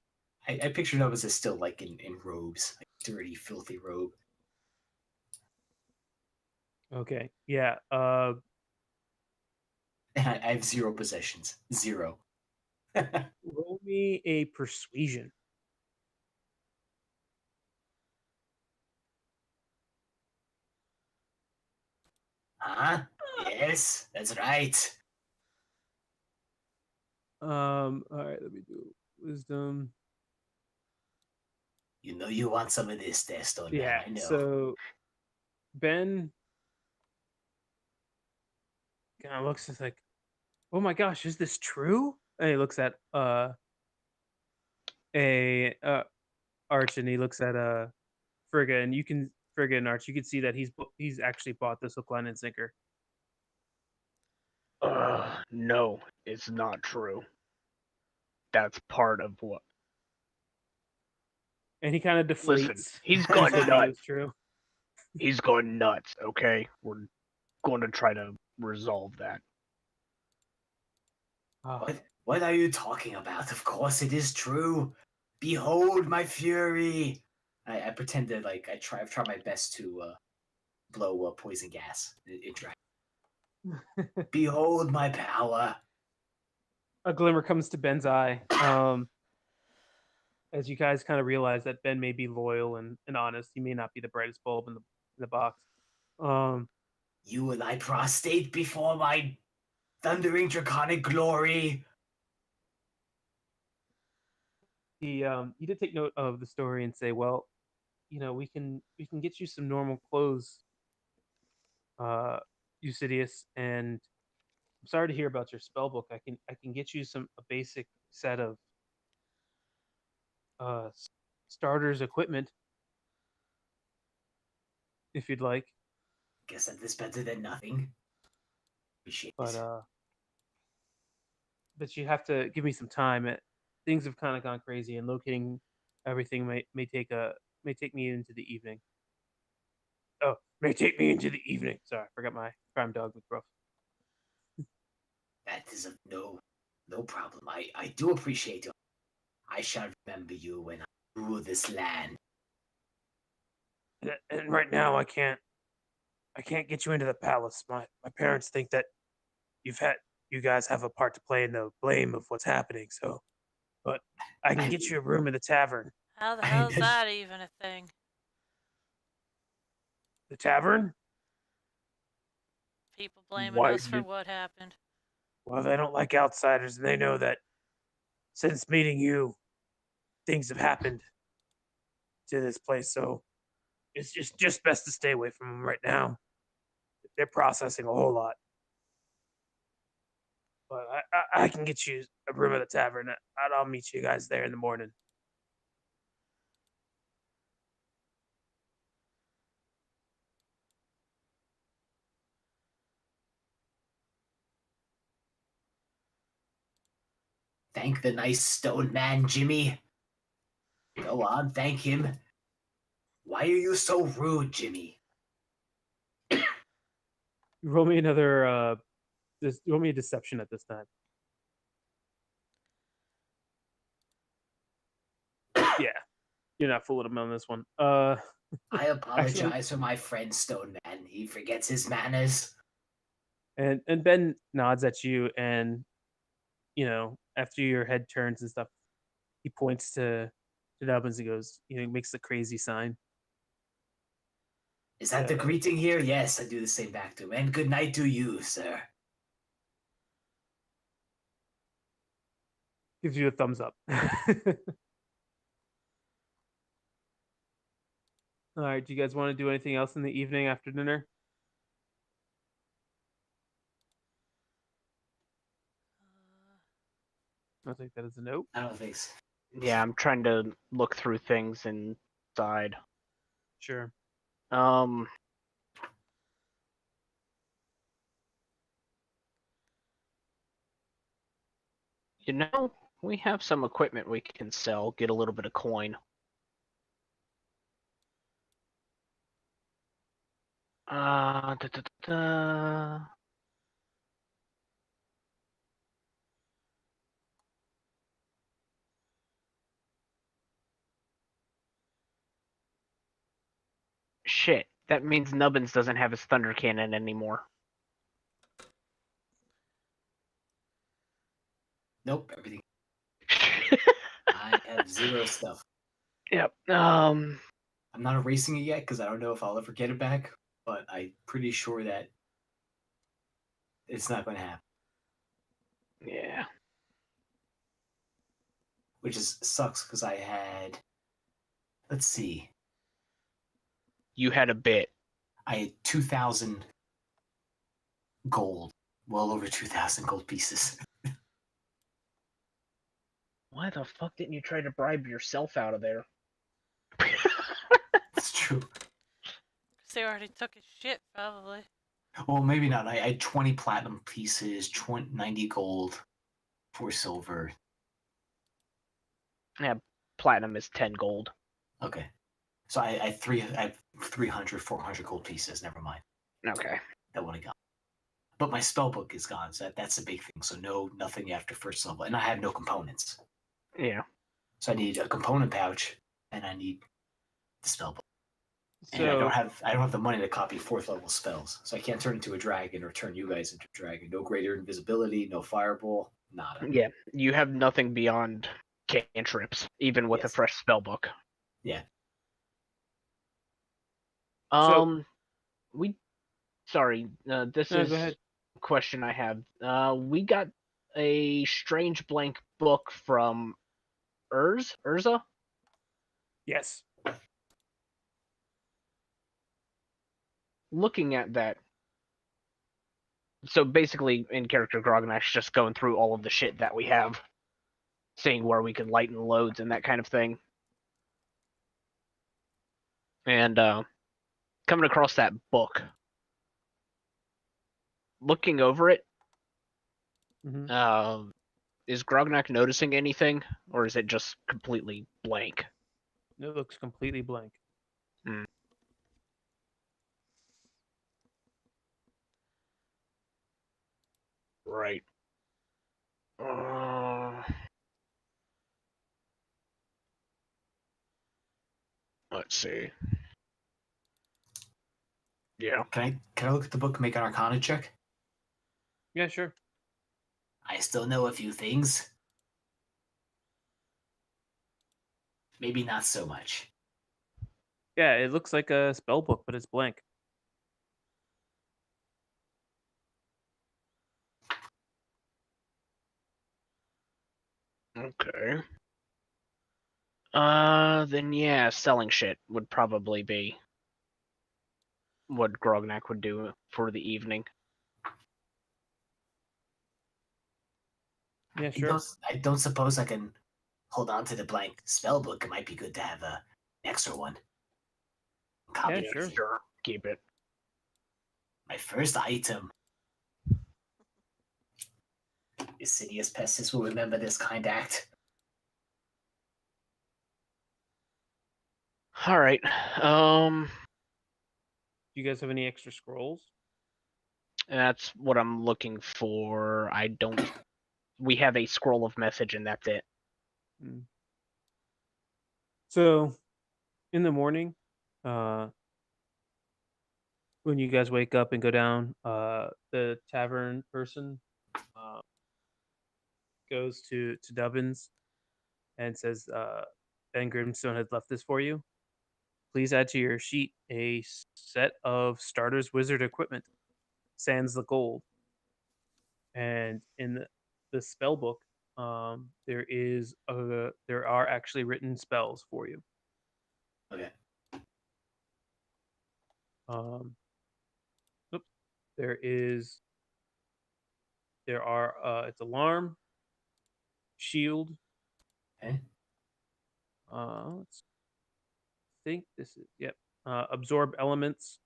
I picture Novus as still like in robes, like dirty, filthy robe. Okay. Yeah. And I have zero possessions. Zero. Roll me a persuasion. Huh? Yes, that's right. All right. Let me do wisdom. You know you want some of this there, Stone Man, Yeah. I know. So Ben kind of looks like, oh my gosh, is this true? And he looks at a Arch, and he looks at Frigga, and Frigga and Arch, you can see that he's actually bought this hook, line, and sinker. No, it's not true. That's part of what. And he kind of deflates. Listen, he's gone thinking it nuts. was true. He's gone nuts, okay? We're going to try to resolve that. Oh, What are you talking about? Of course it is true. Behold my fury. I pretend to I've tried my best to blow poison gas in dragon. Behold my power. a glimmer comes to Ben's eye. As you guys kind of realize that Ben may be loyal and honest. He may not be the brightest bulb in the box. You will I prostrate before my thundering draconic glory. He did take note of the story and say, well, we can get you some normal clothes, Eusidius, and I'm sorry to hear about your spell book. I can get you a basic set of uh starters equipment if you'd like. Guess that is better than nothing. Appreciate But it. but you have to give me some time. Things have kind of gone crazy, and locating everything may take me into the evening. Oh, may take me into the evening. Sorry, I forgot my prime dog McGruff. That is of no problem. I do appreciate you. I shall remember you when I rule this land. And right now I can't get you into the palace. My parents think that you've had you guys have a part to play in the blame of what's happening. So, but I can I, get you a room in the tavern. How the I hell's that even a thing? The tavern? People blaming Why us for did what happened. Well, they don't like outsiders, and they know that since meeting you, things have happened to this place. So it's just best to stay away from them right now. They're processing a whole lot. But I can get you a room at the tavern. I'll meet you guys there in the morning. thank the nice stone man, Jimmy. Go on, thank him. Why are you so rude, Jimmy? Roll me another. Roll me a deception at this time. Yeah, you're not fooling him on this one. I Actually, apologize for my friend Stone Man. He forgets his manners. and Ben nods at you, and after your head turns and stuff, he points to Nubbins and goes, makes the crazy sign. Is that the greeting here? Yes, I do the same back to him. And good night to you, sir. Gives you a thumbs up. All right. Do you guys want to do anything else in the evening after dinner? I'll take that as a note. I don't think so. Yeah, I'm trying to look through things inside. Sure. Um, we have some equipment we can sell, get a little bit of coin. Da, da, da, da. Shit, that means Nubbins doesn't have his thunder cannon anymore. Nope, everything. I have 0 stuff. Yep. I'm not erasing it yet because I don't know if I'll ever get it back, but I'm pretty sure that it's not going to happen. Yeah. Which sucks because I had. Let's see. You had a bit. I had 2,000 gold. Well over 2,000 gold pieces. Why the fuck didn't you try to bribe yourself out of there? It's true. Because they already took his shit, probably. Well, maybe not. I had 20 platinum pieces, 90 gold, 4 silver. Yeah, platinum is 10 gold. Okay. So I have 300, 400 gold pieces. Never mind. Okay. That would have gone. But my spellbook is gone, so that's the big thing. So nothing after first level. And I have no components. Yeah. So I need a component pouch, and I need the spellbook. And I So don't have the money to copy 4th level spells. So I can't turn into a dragon or turn you guys into a dragon. No greater invisibility, no fireball, nada. Yeah. You have nothing beyond cantrips, even with a Yes. fresh spellbook. Yeah. So- Sorry, this No, is go ahead. a question I have. We got a strange blank book from Urza? Yes. Looking at that. So basically, in character, Grognak's just going through all of the shit that we have, seeing where we can lighten loads and that kind of thing. And coming across that book, looking over it, Mm-hmm. is Grognak noticing anything, or is it just completely blank? It looks completely blank. Right. Let's see. Yeah. Can I look at the book and make an Arcana check? Yeah, sure. I still know a few things. Maybe not so much. Yeah, it looks like a spell book, but it's blank. Okay. Then yeah, selling shit would probably be what Grognak would do for the evening. Yeah, sure. I don't suppose I can hold on to the blank spell book. It might be good to have an extra one. Copy Yeah, it. sure. Sure. Keep it. My first item. Insidious Pestis will remember this kind act. All right. Do you guys have any extra scrolls? That's what I'm looking for. I don't. We have a scroll of message, and that's it. Mm. So, in the morning, when you guys wake up and go down, the tavern person uh, goes to Dubbins and says, Ben Grimstone has left this for you. Please add to your sheet a set of starter's wizard equipment, sans the gold. And in the spell book, there are actually written spells for you. Okay. Oops, there are it's alarm, shield. Okay. Let's think this is yep. Absorb elements,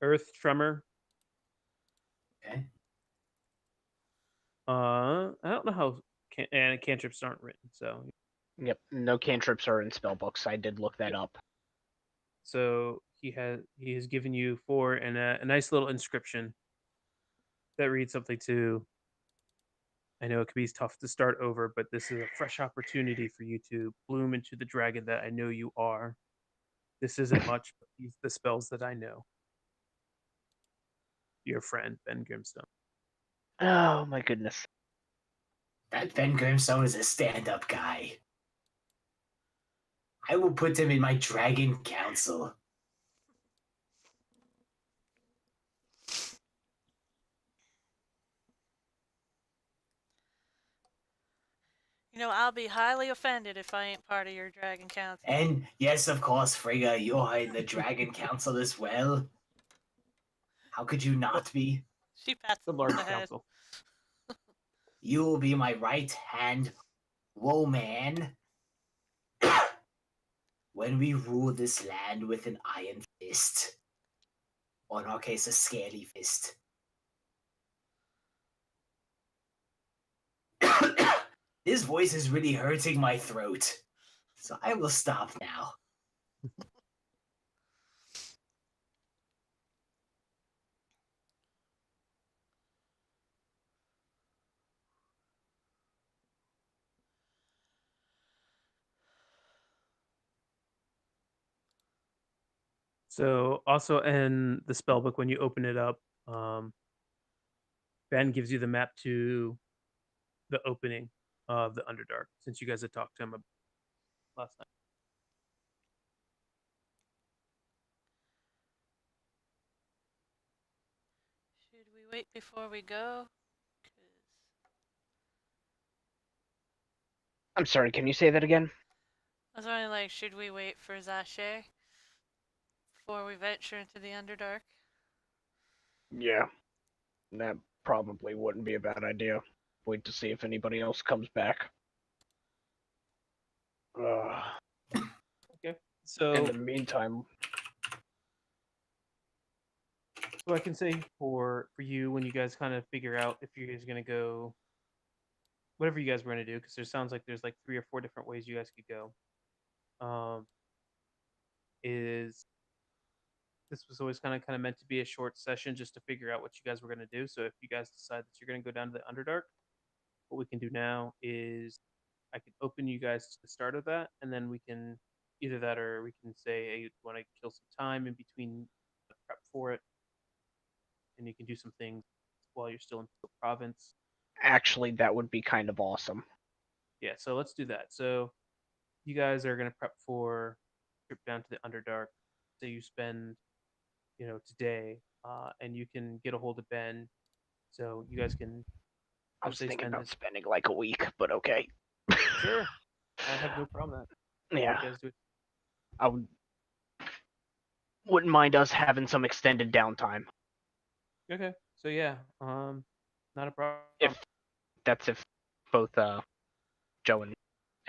earth tremor. Okay. I don't know how and cantrips aren't written, so Yep. No cantrips are in spell books. I did look that Yep. up. so he has given you four and a nice little inscription that reads something to. I know it can be tough to start over, but this is a fresh opportunity for you to bloom into the dragon that I know you are. This isn't much, but these the spells that I know. Your friend, Ben Grimstone. Oh my goodness. That Ben Grimstone is a stand-up guy. I will put him in my dragon council. You know, I'll be highly offended if I ain't part of your dragon council. And yes, of course, Frigga, you're in the dragon council as well. How could you not be? She pats The him on large the head. council. You will be my right hand woman when we rule this land with an iron fist. Or in our case, a scaly fist. This voice is really hurting my throat. So I will stop now. So also in the spell book, when you open it up, Ben gives you the map to the opening of the Underdark, since you guys had talked to him last night. Should we wait before we go? 'Cause I'm sorry. Can you say that again? I was wondering, like, should we wait for Zache before we venture into the Underdark? Yeah. That probably wouldn't be a bad idea. Wait to see if anybody else comes back. Okay. So In the meantime, I can say for you when you guys kind of figure out if you guys are gonna go whatever you guys were gonna do, because there sounds like there's like 3 or 4 different ways you guys could go. Is this was always kind of meant to be a short session just to figure out what you guys were gonna do. So if you guys decide that you're gonna go down to the Underdark, what we can do now is I can open you guys to the start of that, and then we can either that, or we can say, hey, you want to kill some time in between the prep for it, and you can do some things while you're still in the province. Actually, that would be kind of awesome. Yeah, so let's do that. So you guys are gonna prep for trip down to the Underdark. So you spend, today, and you can get a hold of Ben. So you guys can, I per was se, thinking spend about this. spending like a week, but okay. Sure, I have no problem with that. You Yeah, guys do it. I wouldn't mind us having some extended downtime. Okay, so yeah, not a problem. If both Joe and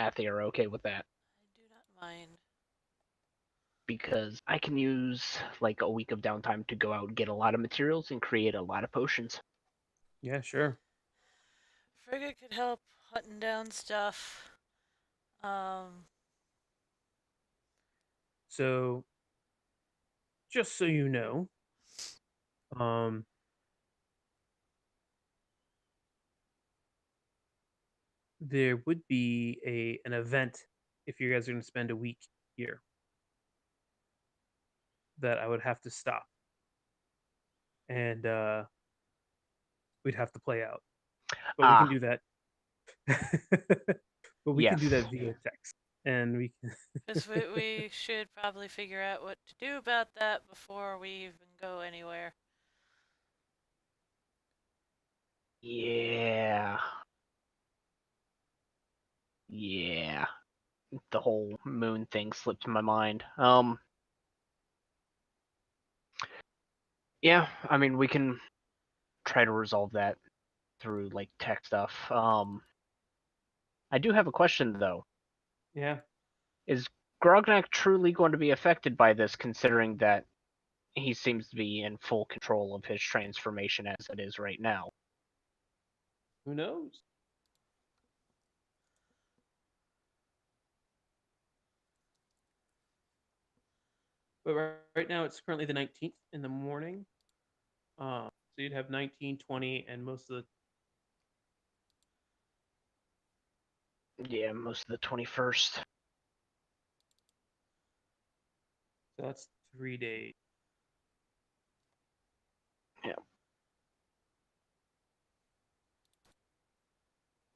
Athy are okay with that, I do not mind. because I can use like a week of downtime to go out and get a lot of materials and create a lot of potions. Yeah, sure. Frigga could help hunting down stuff. Um, So just so you know, um, there would be an event if you guys are going to spend a week here that I would have to stop, and we'd have to play out. But we can Ah, do that. But we can do yes. that via text, and we can. because we should probably figure out what to do about that before we even go anywhere. Yeah. Yeah. The whole moon thing slipped my mind. Yeah, I mean we can try to resolve that through like tech stuff. I do have a question though. Yeah. Is Grognak truly going to be affected by this, considering that he seems to be in full control of his transformation as it is right now? Who knows? But right now it's currently the 19th in the morning. So you'd have 19, 20, and most of the. Yeah, most of the 21st. So that's 3 days. Yeah.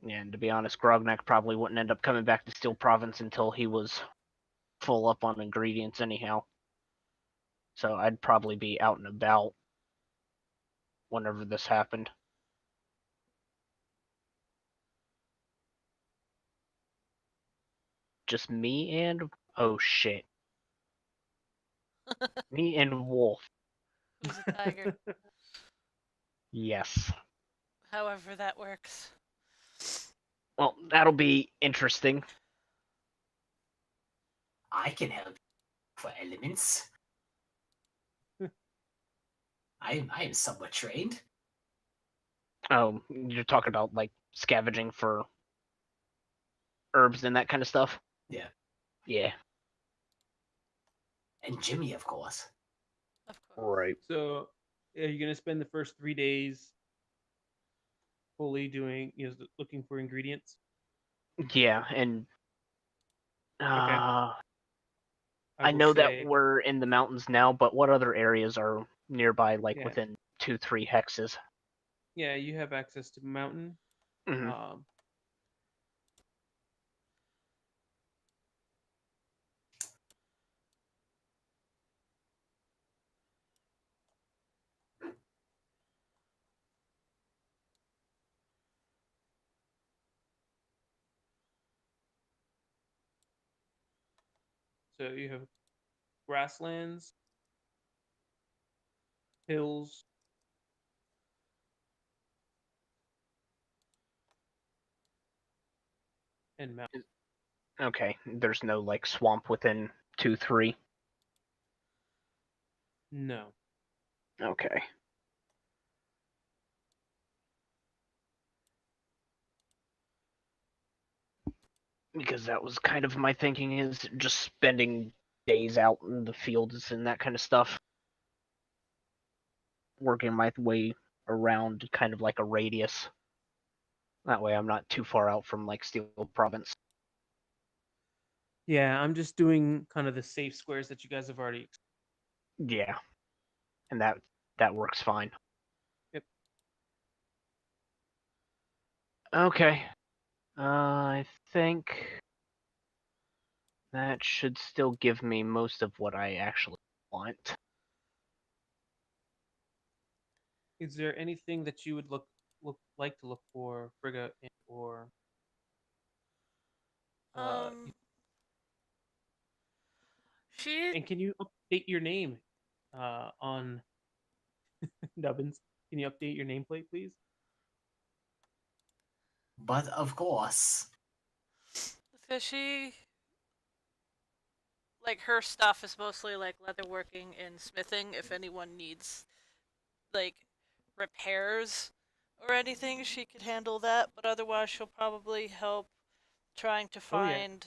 Yeah, and to be honest, Grognak probably wouldn't end up coming back to Steel Province until he was full up on ingredients anyhow. So I'd probably be out and about whenever this happened. Just me and oh shit. Me and Wolf. Who's a tiger? Yes. However that works. Well, that'll be interesting. I can help for elements. I am somewhat trained. Oh, you're talking about like scavenging for herbs and that kind of stuff? Yeah. Yeah. And Jimmy, of course. Of course. Right. So you're going to spend the first 3 days fully doing, looking for ingredients. Yeah, and Okay. I I will know that say, we're in the mountains now, but what other areas are nearby, like yeah, within 2-3 hexes? yeah, you have access to mountain. Mm-hmm. So you have grasslands, hills, and mountains. Okay, there's no like swamp within 2-3. No. Okay. Because that was kind of my thinking, is just spending days out in the fields and that kind of stuff. Working my way around kind of like a radius. That way I'm not too far out from like Steel Province. Yeah, I'm just doing kind of the safe squares that you guys have already. Yeah, and that works fine. Yep. Okay. I think that should still give me most of what I actually want. Is there anything that you would like to look for Frigga or Um, she and can you update your name on Nubbins? Can you update your nameplate, please? But of course, so she like her stuff is mostly like leatherworking and smithing. If anyone needs like repairs or anything, she could handle that. But otherwise, she'll probably help trying to Oh yeah, find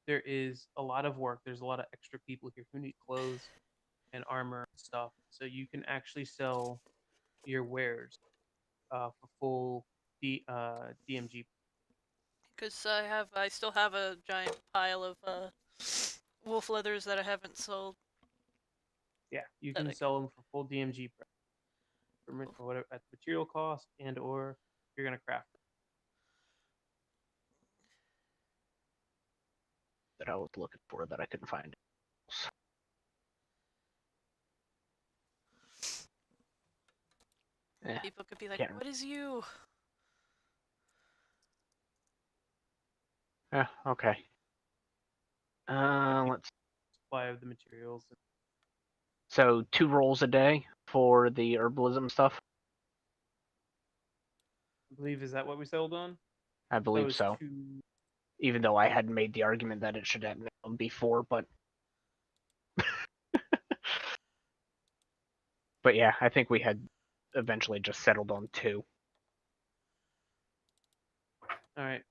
there is a lot of work. There's a lot of extra people here who need clothes and armor and stuff. So you can actually sell your wares for full DMG. because I still have a giant pile of wolf leathers that I haven't sold. Yeah, you That can I could. sell them for full DMG price for whatever at the material cost and or you're gonna craft them. That I was looking for that I couldn't find. People could be like, Can't. "What is you?" Okay. Yeah, Let's. supply of the materials. So 2 rolls a day for the herbalism stuff. I believe is that what we settled on? I That believe was so. two. Even though I hadn't made the argument that it should have been before, but but yeah, I think we had eventually just settled on 2. All right.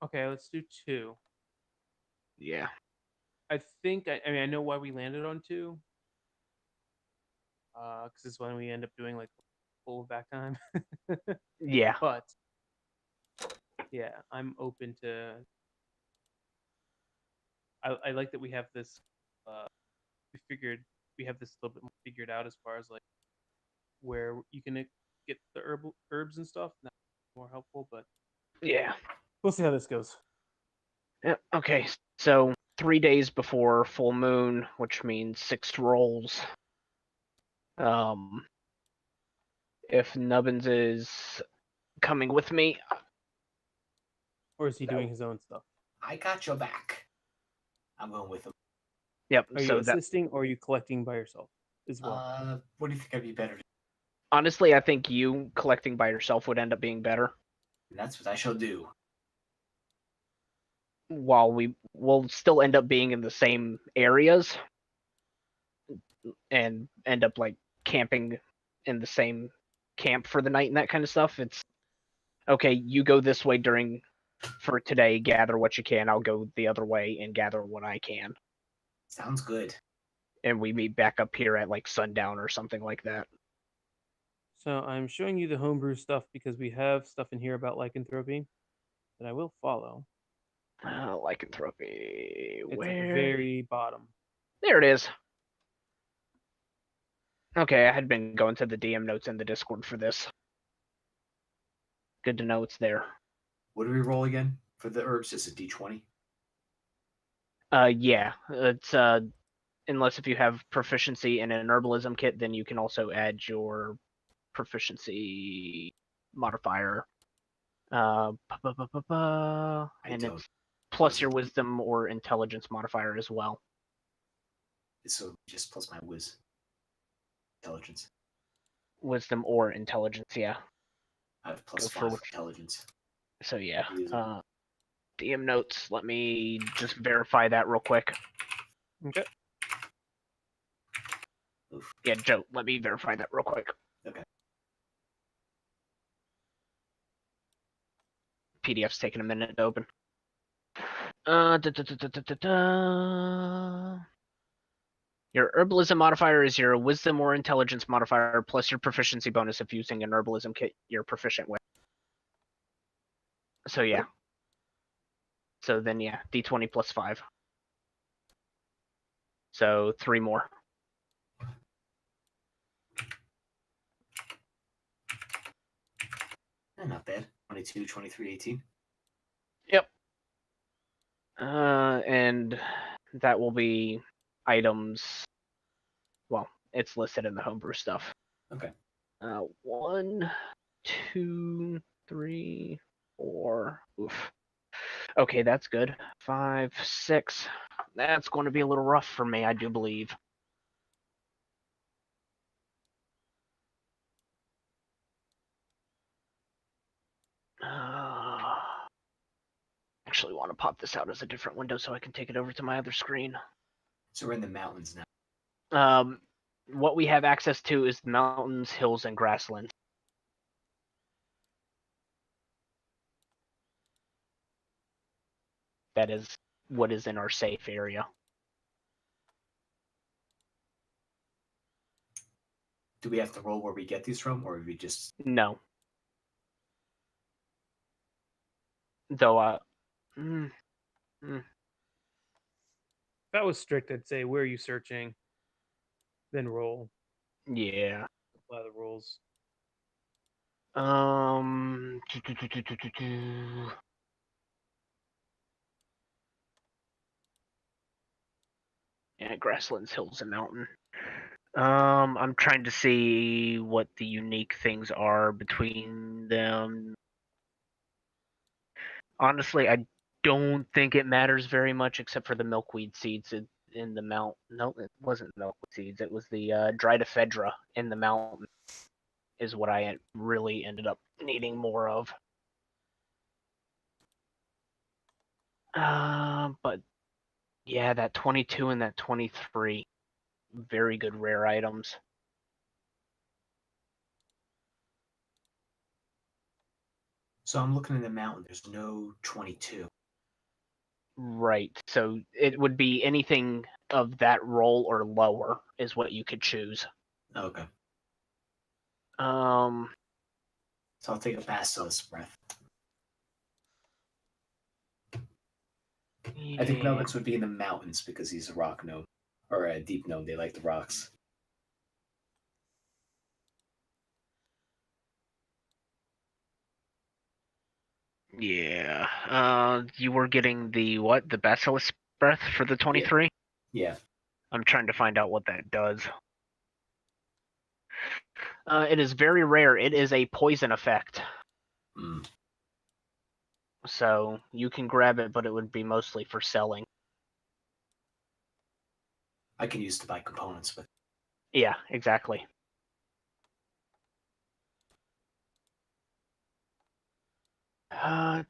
Okay, let's do two. Yeah. I think I mean I know why we landed on two. Because it's when we end up doing like full back time. Yeah. But yeah, I'm open to. I like that we have this. We figured we have this a little bit more figured out as far as like where you can get the herbs and stuff. That's more helpful, but Yeah. we'll see how this goes. Yeah. Okay. So 3 days before full moon, which means 6 rolls. Um, if Nubbins is coming with me, Or is he No. doing his own stuff? I got your back. I'm going with him. yep. Are you So that assisting or are you collecting by yourself as well? What do you think I'd be better? honestly, I think you collecting by yourself would end up being better. That's what I shall do. While we will still end up being in the same areas and end up like camping in the same camp for the night and that kind of stuff. It's okay, you go this way for today, gather what you can, I'll go the other way and gather what I can. Sounds good. And we meet back up here at like sundown or something like that. So I'm showing you the homebrew stuff because we have stuff in here about lycanthropy that I will follow. Lycanthropy. It's at the Where? very bottom. There it is. Okay, I had been going to the DM notes in the Discord for this. Good to know it's there. What do we roll again for the herbs? Is it D20? Yeah, it's unless if you have proficiency in an herbalism kit, then you can also add your proficiency modifier. And it's plus your wisdom or intelligence modifier as well. So just plus my intelligence. Wisdom or intelligence, yeah. I have plus Go 5 intelligence. So yeah. Easy. DM notes. Let me just verify that real quick. Okay. Oof. Yeah, Joe, let me verify that real quick. Okay. PDF's taking a minute to open. Da, da, da, da, da, da, da. Your herbalism modifier is your wisdom or intelligence modifier plus your proficiency bonus if using an herbalism kit you're proficient with. So yeah. So then yeah, d20 plus 5. So 3 more. Not bad. 22, 23, 18. Yep. And that will be items. Well, it's listed in the homebrew stuff. Okay. 1, 2, 3, 4. Oof. Okay, that's good. 5, 6. That's going to be a little rough for me, I do believe. Actually want to pop this out as a different window so I can take it over to my other screen. So we're in the mountains now. What we have access to is the mountains, hills, and grasslands. That is what is in our safe area. Do we have to roll where we get these from, or we just... No. Though, If that was strict, I'd say, where are you searching? Then roll. yeah. Apply the rules. Yeah, grasslands, hills, and mountain. I'm trying to see what the unique things are between them. Honestly, I don't think it matters very much, except for the milkweed seeds in the mountain. No, it wasn't milkweed seeds. It was the dried ephedra in the mountain. Is what I really ended up needing more of. But yeah, that 22 and that 23, very good rare items. So I'm looking in the mountain. There's no 22. Right. So it would be anything of that roll or lower is what you could choose. Okay. Um. So I'll take a basilisk breath. I think yeah. Melvix would be in the mountains because he's a rock gnome. Or a deep gnome. They like the rocks. Yeah. You were getting the what? The basilisk breath for the 23? Yeah. I'm trying to find out what that does. It is very rare. It is a poison effect. Mm. So you can grab it, but it would be mostly for selling. I can use to buy components with. Yeah, exactly. Okay.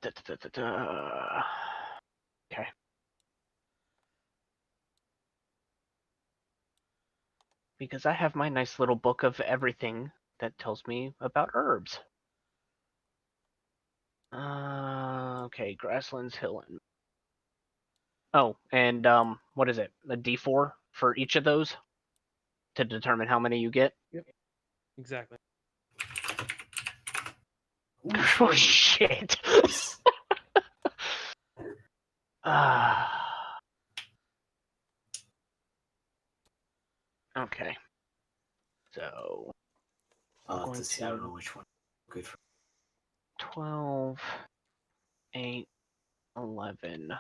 Because I have my nice little book of everything that tells me about herbs. Okay, grasslands, hill, and... Oh, and what is it? A D4 for each of those to determine how many you get? Yep. Exactly. Ooh, Oh 40. shit! Nice. Okay. So To see, I don't know which one. Good for 12, 8, 11,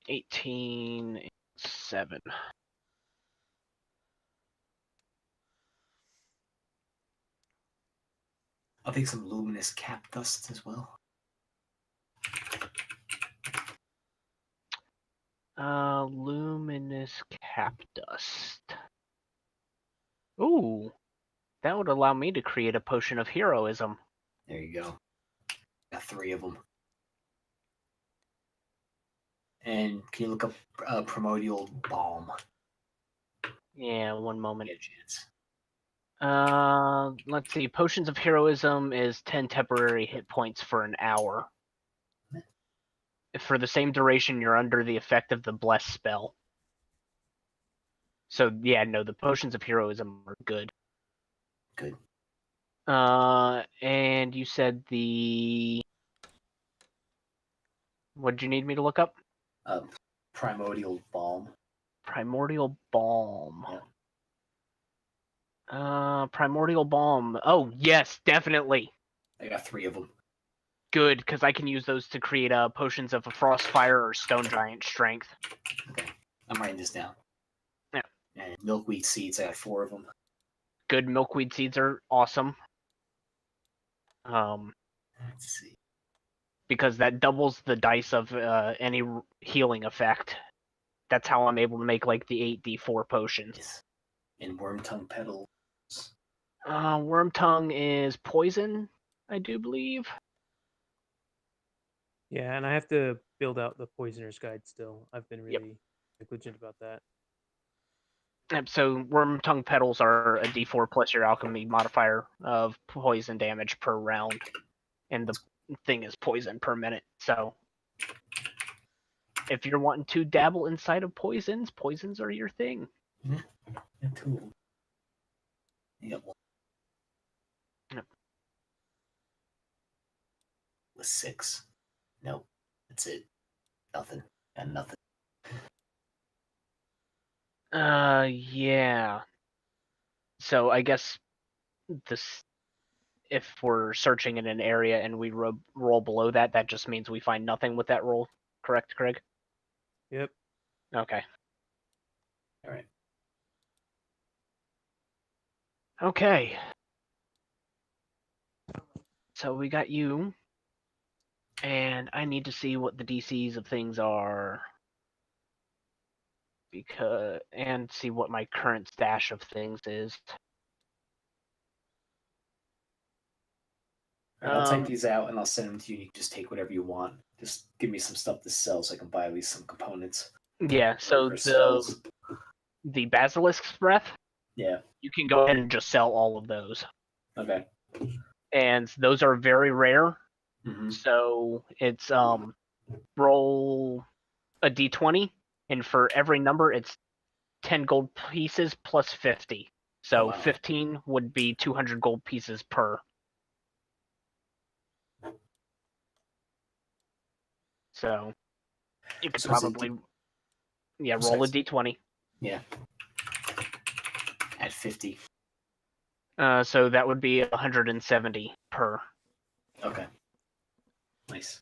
18, 7. I'll take some luminous cap dust as well. Luminous cap dust. Ooh, that would allow me to create a potion of heroism. There you go. Got 3 of them. And can you look up primordial balm? Yeah, one moment. Get a chance. Let's see. Potions of heroism is 10 temporary hit points for an hour. For the same duration, you're under the effect of the bless spell. So yeah, no, the potions of heroism are good. Good. And you said the. What did you need me to look up? Primordial Balm. Primordial Balm. Yeah. Primordial Balm. Oh yes, definitely. I got 3 of them. Good, because I can use those to create potions of a frost, fire, or stone giant strength. Okay. I'm writing this down. Yeah. And milkweed seeds, I got 4 of them. Good milkweed seeds are awesome. Let's see. Because that doubles the dice of any healing effect. That's how I'm able to make like the 8d4 potions. Yes. And worm tongue petals. Worm tongue is poison, I do believe. Yeah, and I have to build out the poisoner's guide still. I've been really negligent about that. Yep, so worm tongue petals are a d4 plus your alchemy modifier of poison damage per round. And the thing is poison per minute. So if you're wanting to dabble inside of poisons, poisons are your thing. And 2 of them. You got 1. Yep. With 6. Nope. That's it. Nothing. And nothing. Yeah. So I guess this, if we're searching in an area and we roll below that, that just means we find nothing with that roll. Correct, Craig? Yep. Okay. All right. Okay. So we got you. And I need to see what the DCs of things are. And see what my current stash of things is. All right, I'll type these out and I'll send them to you. You can just take whatever you want. Just give me some stuff to sell so I can buy at least some components. Yeah, so Or spells. the Basilisk's Breath, Yeah. you can go ahead and just sell all of those. Okay. And those are very rare. Mm-hmm. So it's roll a d20, and for every number it's 10 gold pieces plus 50. So Oh, wow. 15 would be 200 gold pieces per. So you could probably roll a d20. Yeah. At 50. So that would be 170 per. Okay. Nice.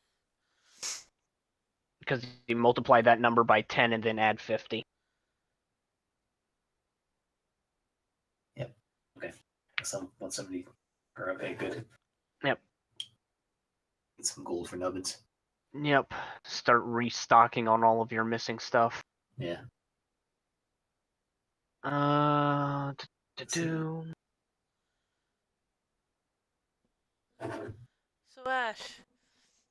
Because you multiply that number by 10 and then add 50. Yep. Okay. Some 170 per. Okay, good. Yep. Get some gold for nubbins. Yep. Start restocking on all of your missing stuff. Yeah. So Ash,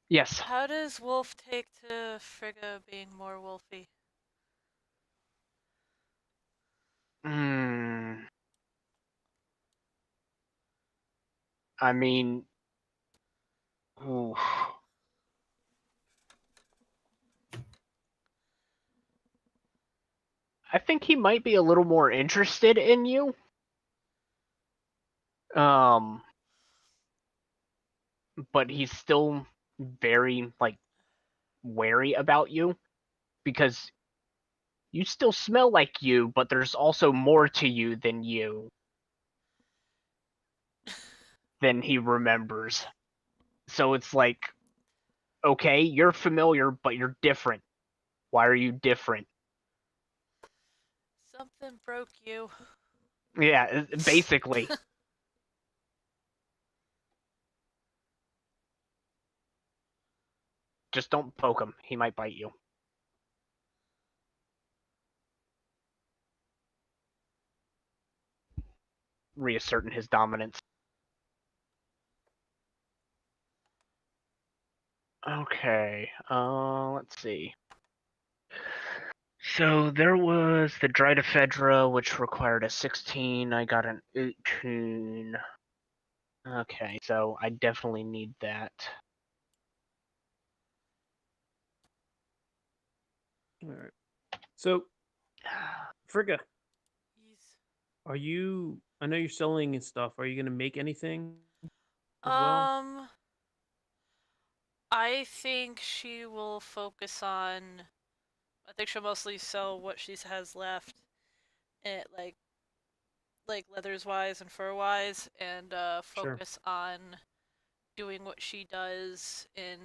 Yes. how does Wolf take to Frigga being more wolfy? I mean, oof. I think he might be a little more interested in you. But he's still very wary about you because you still smell like you, but there's also more to you than he remembers. So it's like, okay, you're familiar, but you're different. Why are you different? Something broke you. Yeah, basically. Just don't poke him. He might bite you. Reasserting his dominance. Okay, let's see. So there was the Drydophedra, which required a 16. I got an 18. Okay, so I definitely need that. All right. So, Frigga, Are you? I know you're selling and stuff. Are you gonna make anything as well? Um, I think she will focus on. I think she'll mostly sell what she has left, at like leathers wise and fur wise, and Sure. focus on doing what she does in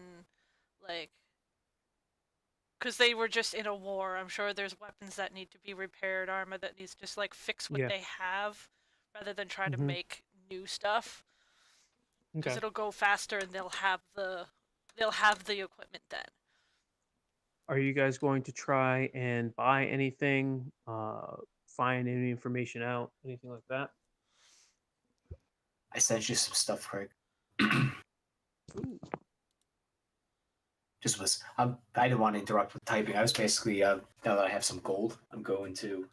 like because they were just in a war. I'm sure there's weapons that need to be repaired, armor that needs to just like fix what Yeah. they have, rather than try to Mm-hmm. make new stuff. Because Okay. it'll go faster and they'll have the equipment then. Are you guys going to try and buy anything? Find any information out? Anything like that? I sent you some stuff, Craig. Ooh. Just was I didn't want to interrupt with typing. I was basically now that I have some gold, I'm going to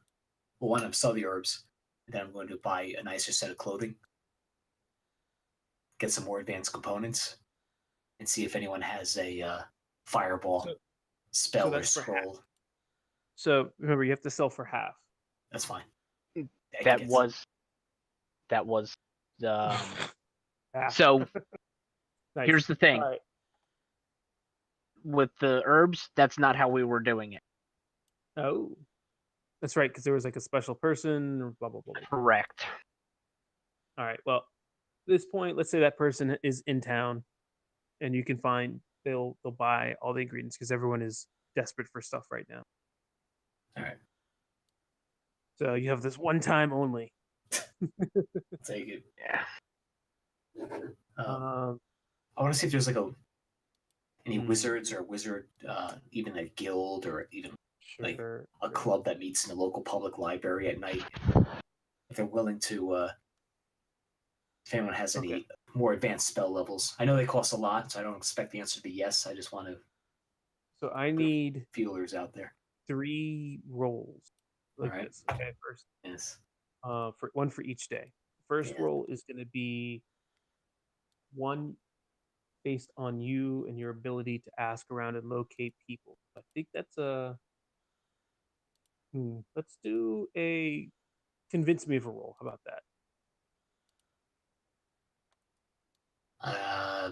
one, I'm sell the herbs, and then I'm going to buy a nicer set of clothing, get some more advanced components, and see if anyone has a fireball So, so spell or that's for half. scroll. So remember, you have to sell for half. That's fine. I can That get was that was Half. so Nice. here's the thing. All right. With the herbs, that's not how we were doing it. Oh, that's right, because there was like a special person or blah blah blah. Correct. All right. Well, at this point, let's say that person is in town, and you can find they'll buy all the ingredients because everyone is desperate for stuff right now. All right. So you have this one time only. Take it. Yeah. Um, I want to see if there's like any Hmm. wizards or wizard, even a guild or even like sure. a club that meets in the local public library at night. If they're willing to, if anyone has any Okay. more advanced spell levels. I know they cost a lot, so I don't expect the answer to be yes. I just want to So I need feelers out there. 3 rolls like All right. this. Okay, first, Yes. for one for each day. First Yeah. roll is going to be 1 based on you and your ability to ask around and locate people. I think that's a. Let's do a convince me of a roll. How about that? Uh,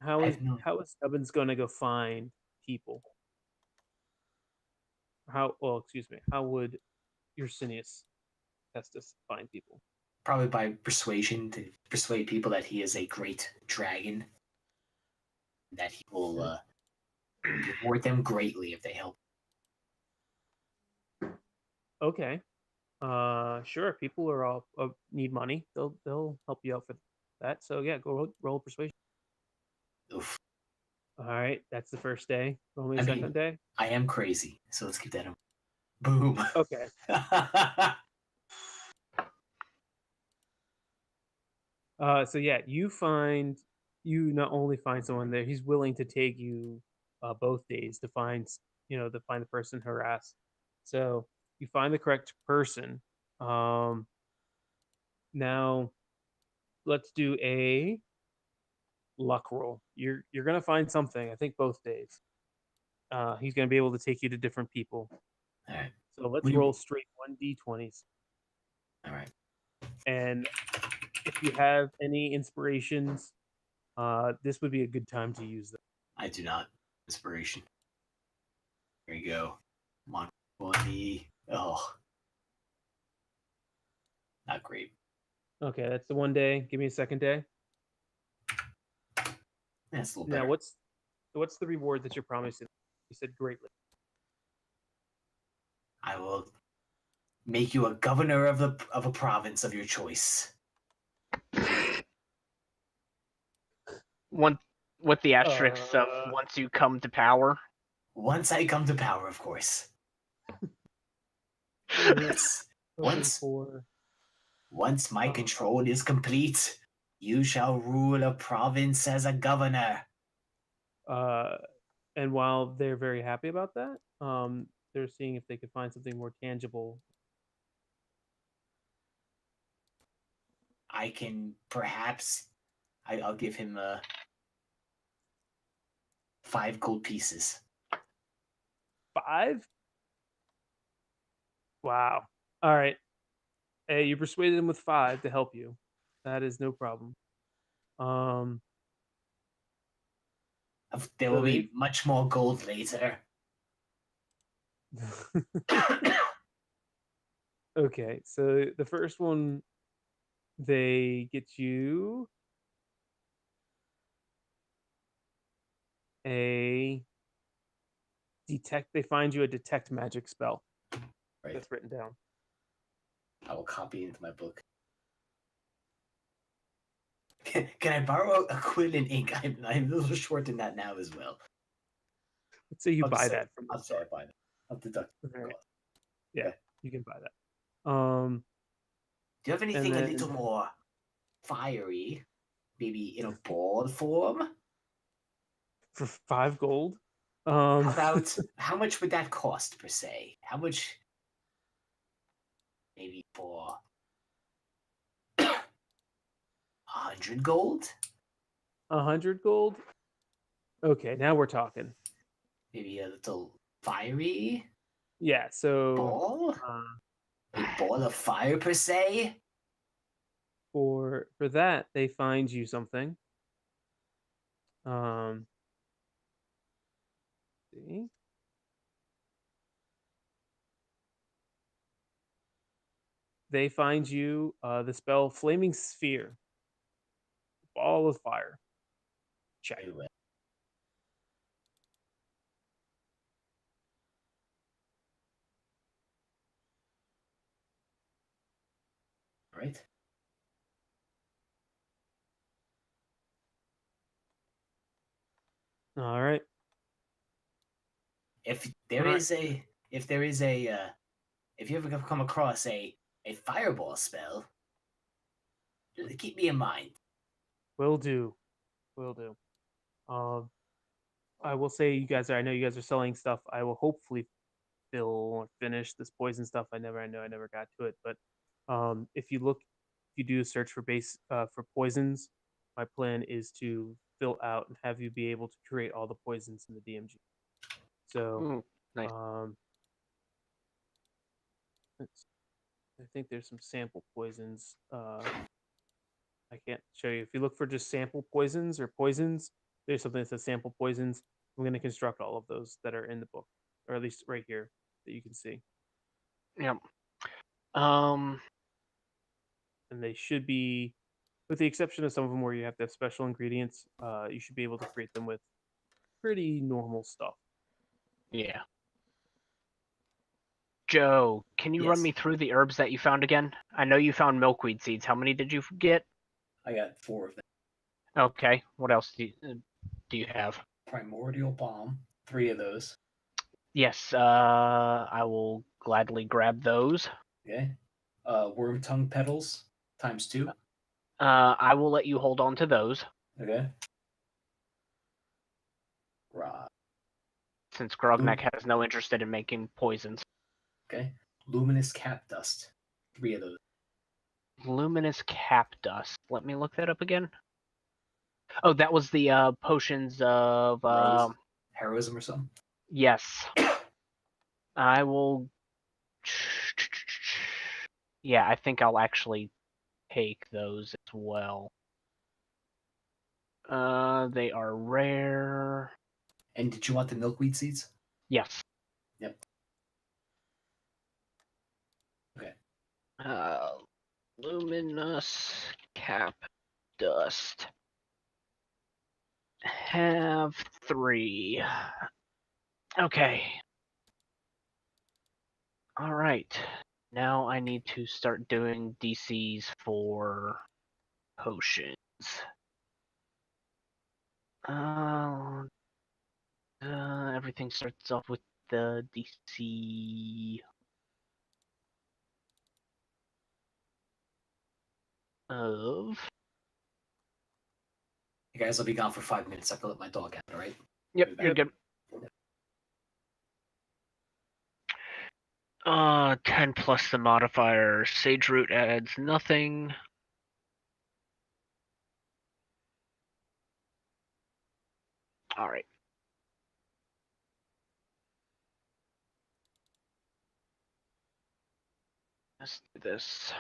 How I is have no. how is Stubbins going to go find people? How? Well, excuse me. How would Ursinius Testis find people? Probably by persuasion to persuade people that he is a great dragon, that he will reward them greatly if they help. Okay. Sure. People are all need money. They'll help you out for that. So yeah, go roll persuasion. Oof. All right, that's the first day. Roll me a I second mean, day. I am crazy, so let's keep that in. Boom. Okay. So yeah, you not only find someone there, he's willing to take you both days to find to find the person harassed. So you find the correct person. Now let's do a luck roll. You're gonna find something. I think both days. He's gonna be able to take you to different people. All right. So let's What do you- roll straight 1d20s. All right. And if you have any inspirations, this would be a good time to use them. I do not. Inspiration. There you go. Come on. 20. Oh. Not great. Okay, that's the one day. Give me a second day. That's a little Now, better. what's the reward that you're promising? You said greatly. I will make you a governor of a province of your choice. One with the asterisks of Uh, once you come to power. Once I come to power, of course. Yes. Once once my control is complete, you shall rule a province as a governor. And while they're very happy about that, they're seeing if they could find something more tangible. I can perhaps I'll give him 5 gold pieces. 5? Wow. All right. Hey, you persuaded him with 5 to help you. That is no problem. Um, There so will be much more gold later. okay, so the first one, they get you a detect. They find you a detect magic spell. Right. That's written down. I will copy it into my book. Can I borrow a quill and ink? I'm a little short in that now as well. Let's say you I'll buy say, that from the I'll say I store. buy that. I'll deduct the All right. cost. Yeah, Okay. you can buy that. Do you have anything a then- little more fiery? Maybe in a ball form? for 5 gold. How about how much would that cost per se? How much? Maybe for 100 gold? 100 gold. Okay, now we're talking. Maybe a little fiery Yeah, so ball? A ball of fire per se? for that they find you something. See. They find you the spell Flaming Sphere. Ball of fire. Check. Anyway. Right? All right. If there All right. is a if you ever come across a fireball spell, keep me in mind. Will do. Will do. I will say I know you guys are selling stuff. I will hopefully fill or finish this poison stuff. I never got to it, but if you do a search for for poisons, my plan is to fill out and have you be able to create all the poisons in the DMG. So, Nice. I think there's some sample poisons. I can't show you. If you look for just sample poisons or poisons, there's something that says sample poisons. I'm going to construct all of those that are in the book, or at least right here that you can see. Yep. And they should be, with the exception of some of them where you have to have special ingredients, you should be able to create them with pretty normal stuff. Yeah. Joe, can you run Yes. me through the herbs that you found again? I know you found milkweed seeds. How many did you get? I got 4 of them. Okay. What else do you have? Primordial bomb, 3 of those. Yes. I will gladly grab those. Okay. Worm tongue petals times 2. I will let you hold on to those Okay. Right. since Grognak has no interest in making poisons. Okay. Luminous cap dust, 3 of those. Luminous cap dust. Let me look that up again. Oh, that was the potions of Heroism or something. yes. I will. Yeah, I think I'll actually take those as well. They are rare. And did you want the milkweed seeds? Yes. Yep. Okay. Luminous cap dust. Have 3. Okay. All right. Now I need to start doing DCs for potions. Everything starts off with the DC of. You guys, I'll be gone for 5 minutes. I can let my dog out, alright? Yep, you're good. 10 plus the modifier. Sage Root adds nothing. All right. Let's do this.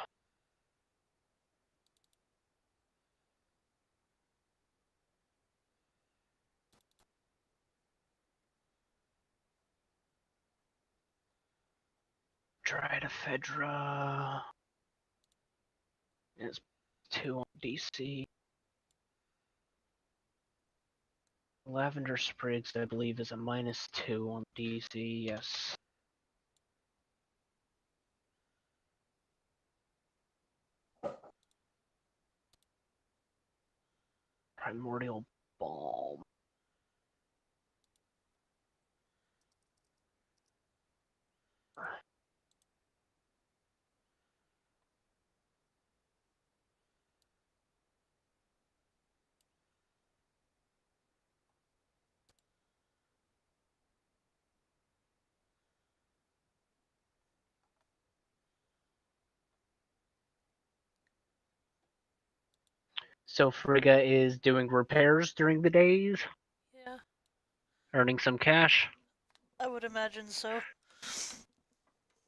Try to Fedra. It's 2 on DC. Lavender Sprigs, I believe, is a -2 on DC, yes. Primordial Balm. So Frigga is doing repairs during the days, Yeah, earning some cash. I would imagine so.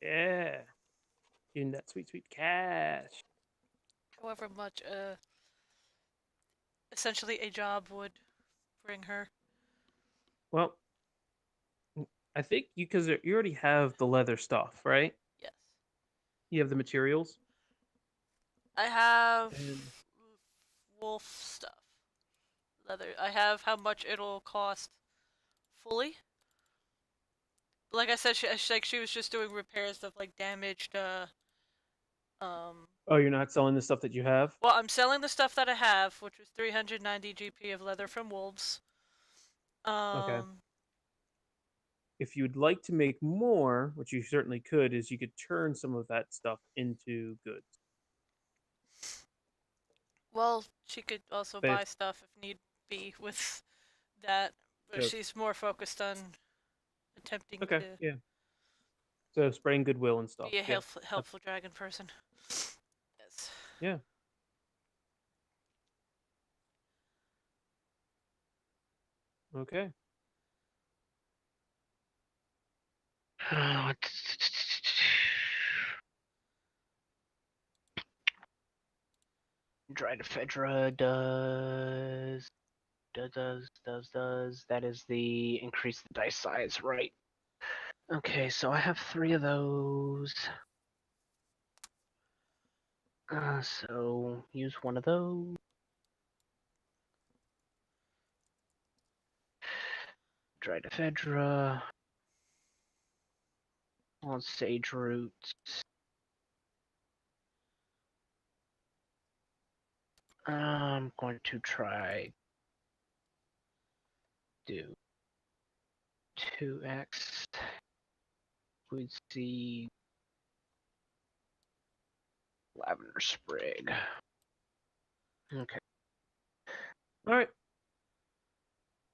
Yeah. Getting that sweet, sweet cash. However much essentially a job would bring her. Well, I think because you already have the leather stuff, right? Yes. You have the materials. I have And wolf stuff. Leather. I have how much it'll cost fully. Like I said, she was just doing repairs of like damaged. oh, you're not selling the stuff that you have. Well, I'm selling the stuff that I have, which was 390 GP of leather from wolves. Okay. Um, If you'd like to make more, which you certainly could, is you could turn some of that stuff into goods. well, she could also But buy stuff if need be with that, but so, she's more focused on attempting okay, to yeah. So spreading goodwill and stuff. be a Yeah. helpful dragon person. Yes. Yeah. Okay. Dried Fedra does. That is the increase the dice size, right? Okay, so I have 3 of those. So use one of those. Dried Fedra. On Sage Roots. I'm going to try do 2x. We'd see Lavender Sprig. Okay. All right.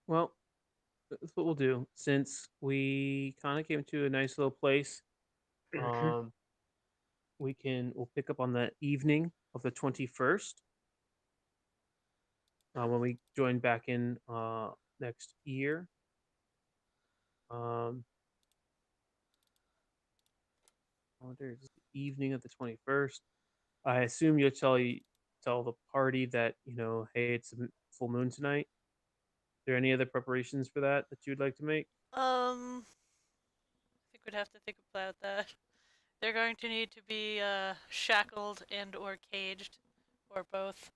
Well, that's what we'll do. Since we kind of came to a nice little place, um, we'll pick up on the evening of the 21st when we join back in next year. Um, there's the evening of the 21st. I assume you'll tell the party that hey, it's a full moon tonight. Are there any other preparations for that you'd like to make? I think we'd have to think about that. They're going to need to be shackled and or caged, or both.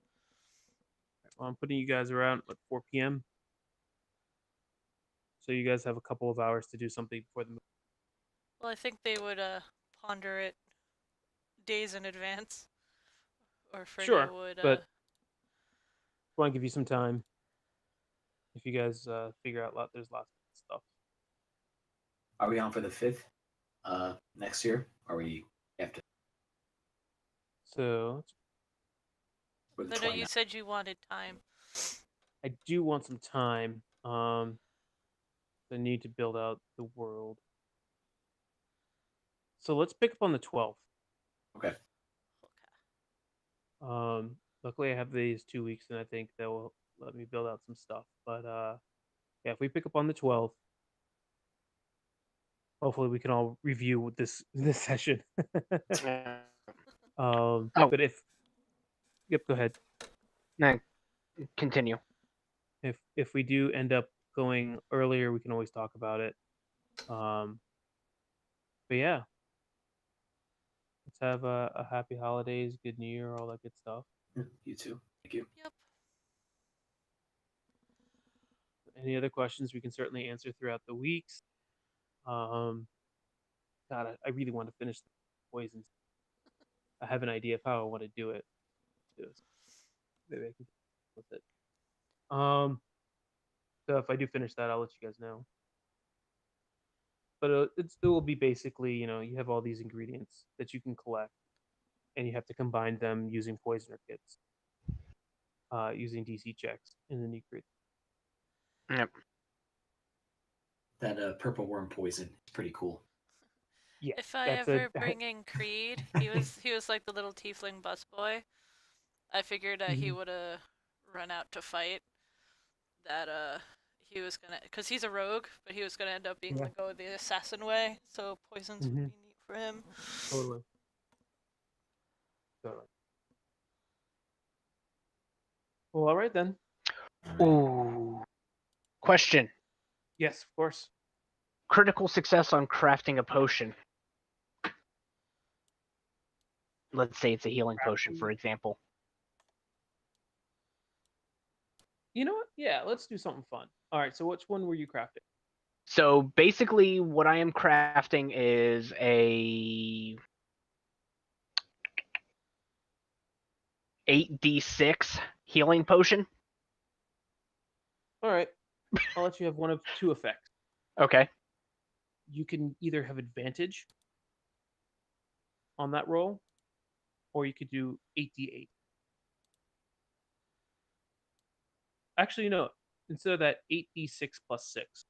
Well, I'm putting you guys around at 4 p.m. So you guys have a couple of hours to do something before the moon. Well, I think they would ponder it days in advance, or Frigga Sure, would but I want to give you some time if you guys figure out there's lots of stuff. Are we on for the 5th next year? Are we after So for the I know you 29th? said you wanted time. I do want some time. I need to build out the world. So let's pick up on the 12th. Okay. Luckily I have these 2 weeks, and I think that will let me build out some stuff. But yeah, if we pick up on the 12th, hopefully we can all review this session. Oh. But yep, go ahead. No, continue. If we do end up going earlier, we can always talk about it. But yeah, let's have a happy holidays, good New Year, all that good stuff. You too. Thank you. Yep. Any other questions we can certainly answer throughout the weeks. God, I really want to finish the poisons. I have an idea of how I want to do it. Maybe I can with it. So if I do finish that, I'll let you guys know. But it will be basically, you have all these ingredients that you can collect, and you have to combine them using poisoner kits, using DC checks, and then you create. Yep. That purple worm poison is pretty cool. Yeah, If I that's ever bring in Creed, he was like the little tiefling busboy. I figured that he Mhm. would run out to fight. That he was gonna, cause he's a rogue, but he was gonna end up being Yeah. the go the assassin way. So poisons would Mhm. be neat for him. Totally. Well, all right then. Ooh. Question. Yes, of course. Critical success on crafting a potion. Let's say it's a healing potion, for example. You know what? Yeah, let's do something fun. All right. So which one were you crafting? So basically, what I am crafting is a 8d6 healing potion. All right. I'll let you have one of two effects. Okay. You can either have advantage on that roll, or you could do 8d8. Actually, no. Instead of that, 8d6 plus 6.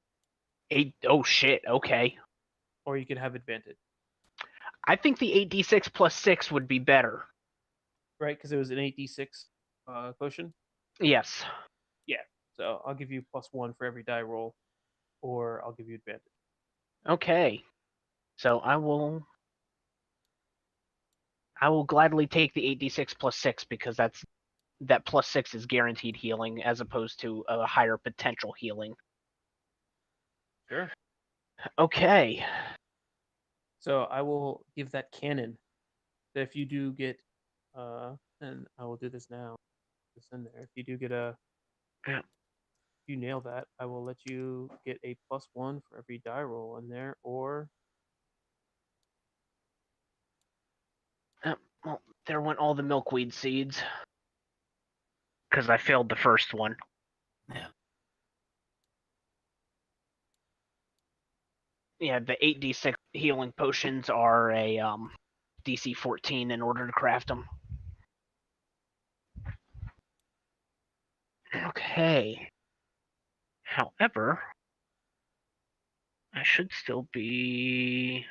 8. Oh shit. Okay. Or you could have advantage, I think the 8d6 plus 6 would be better. right? Because it was an 8d6 potion. Yes. Yeah. So I'll give you +1 for every die roll, or I'll give you advantage. Okay. So I will gladly take the 8d6 plus 6 because that plus 6 is guaranteed healing as opposed to a higher potential healing. Sure. Okay. So I will give that cannon that if you do get, and I will do this now, this in there. If you do get Yeah. if you nail that, I will let you get a +1 for every die roll in there, or Well, there went all the milkweed seeds because I failed the first one. Yeah. Yeah, the 8d6 healing potions are a DC 14 in order to craft them. Okay. However, I should still be.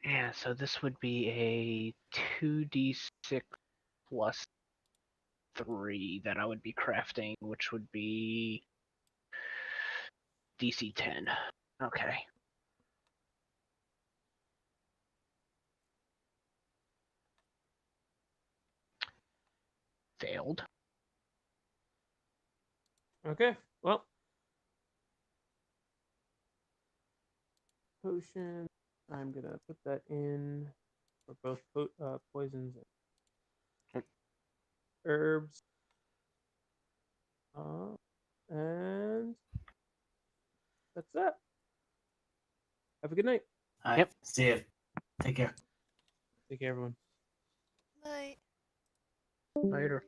Yeah, so this would be a 2d6 plus 3 that I would be crafting, which would be DC 10. Okay. Failed. okay. Well, potion. I'm gonna put that in for both poisons and herbs. And that's that. Have a good night. All right. Yep. See you. Take care. Take care, everyone. Night. Later.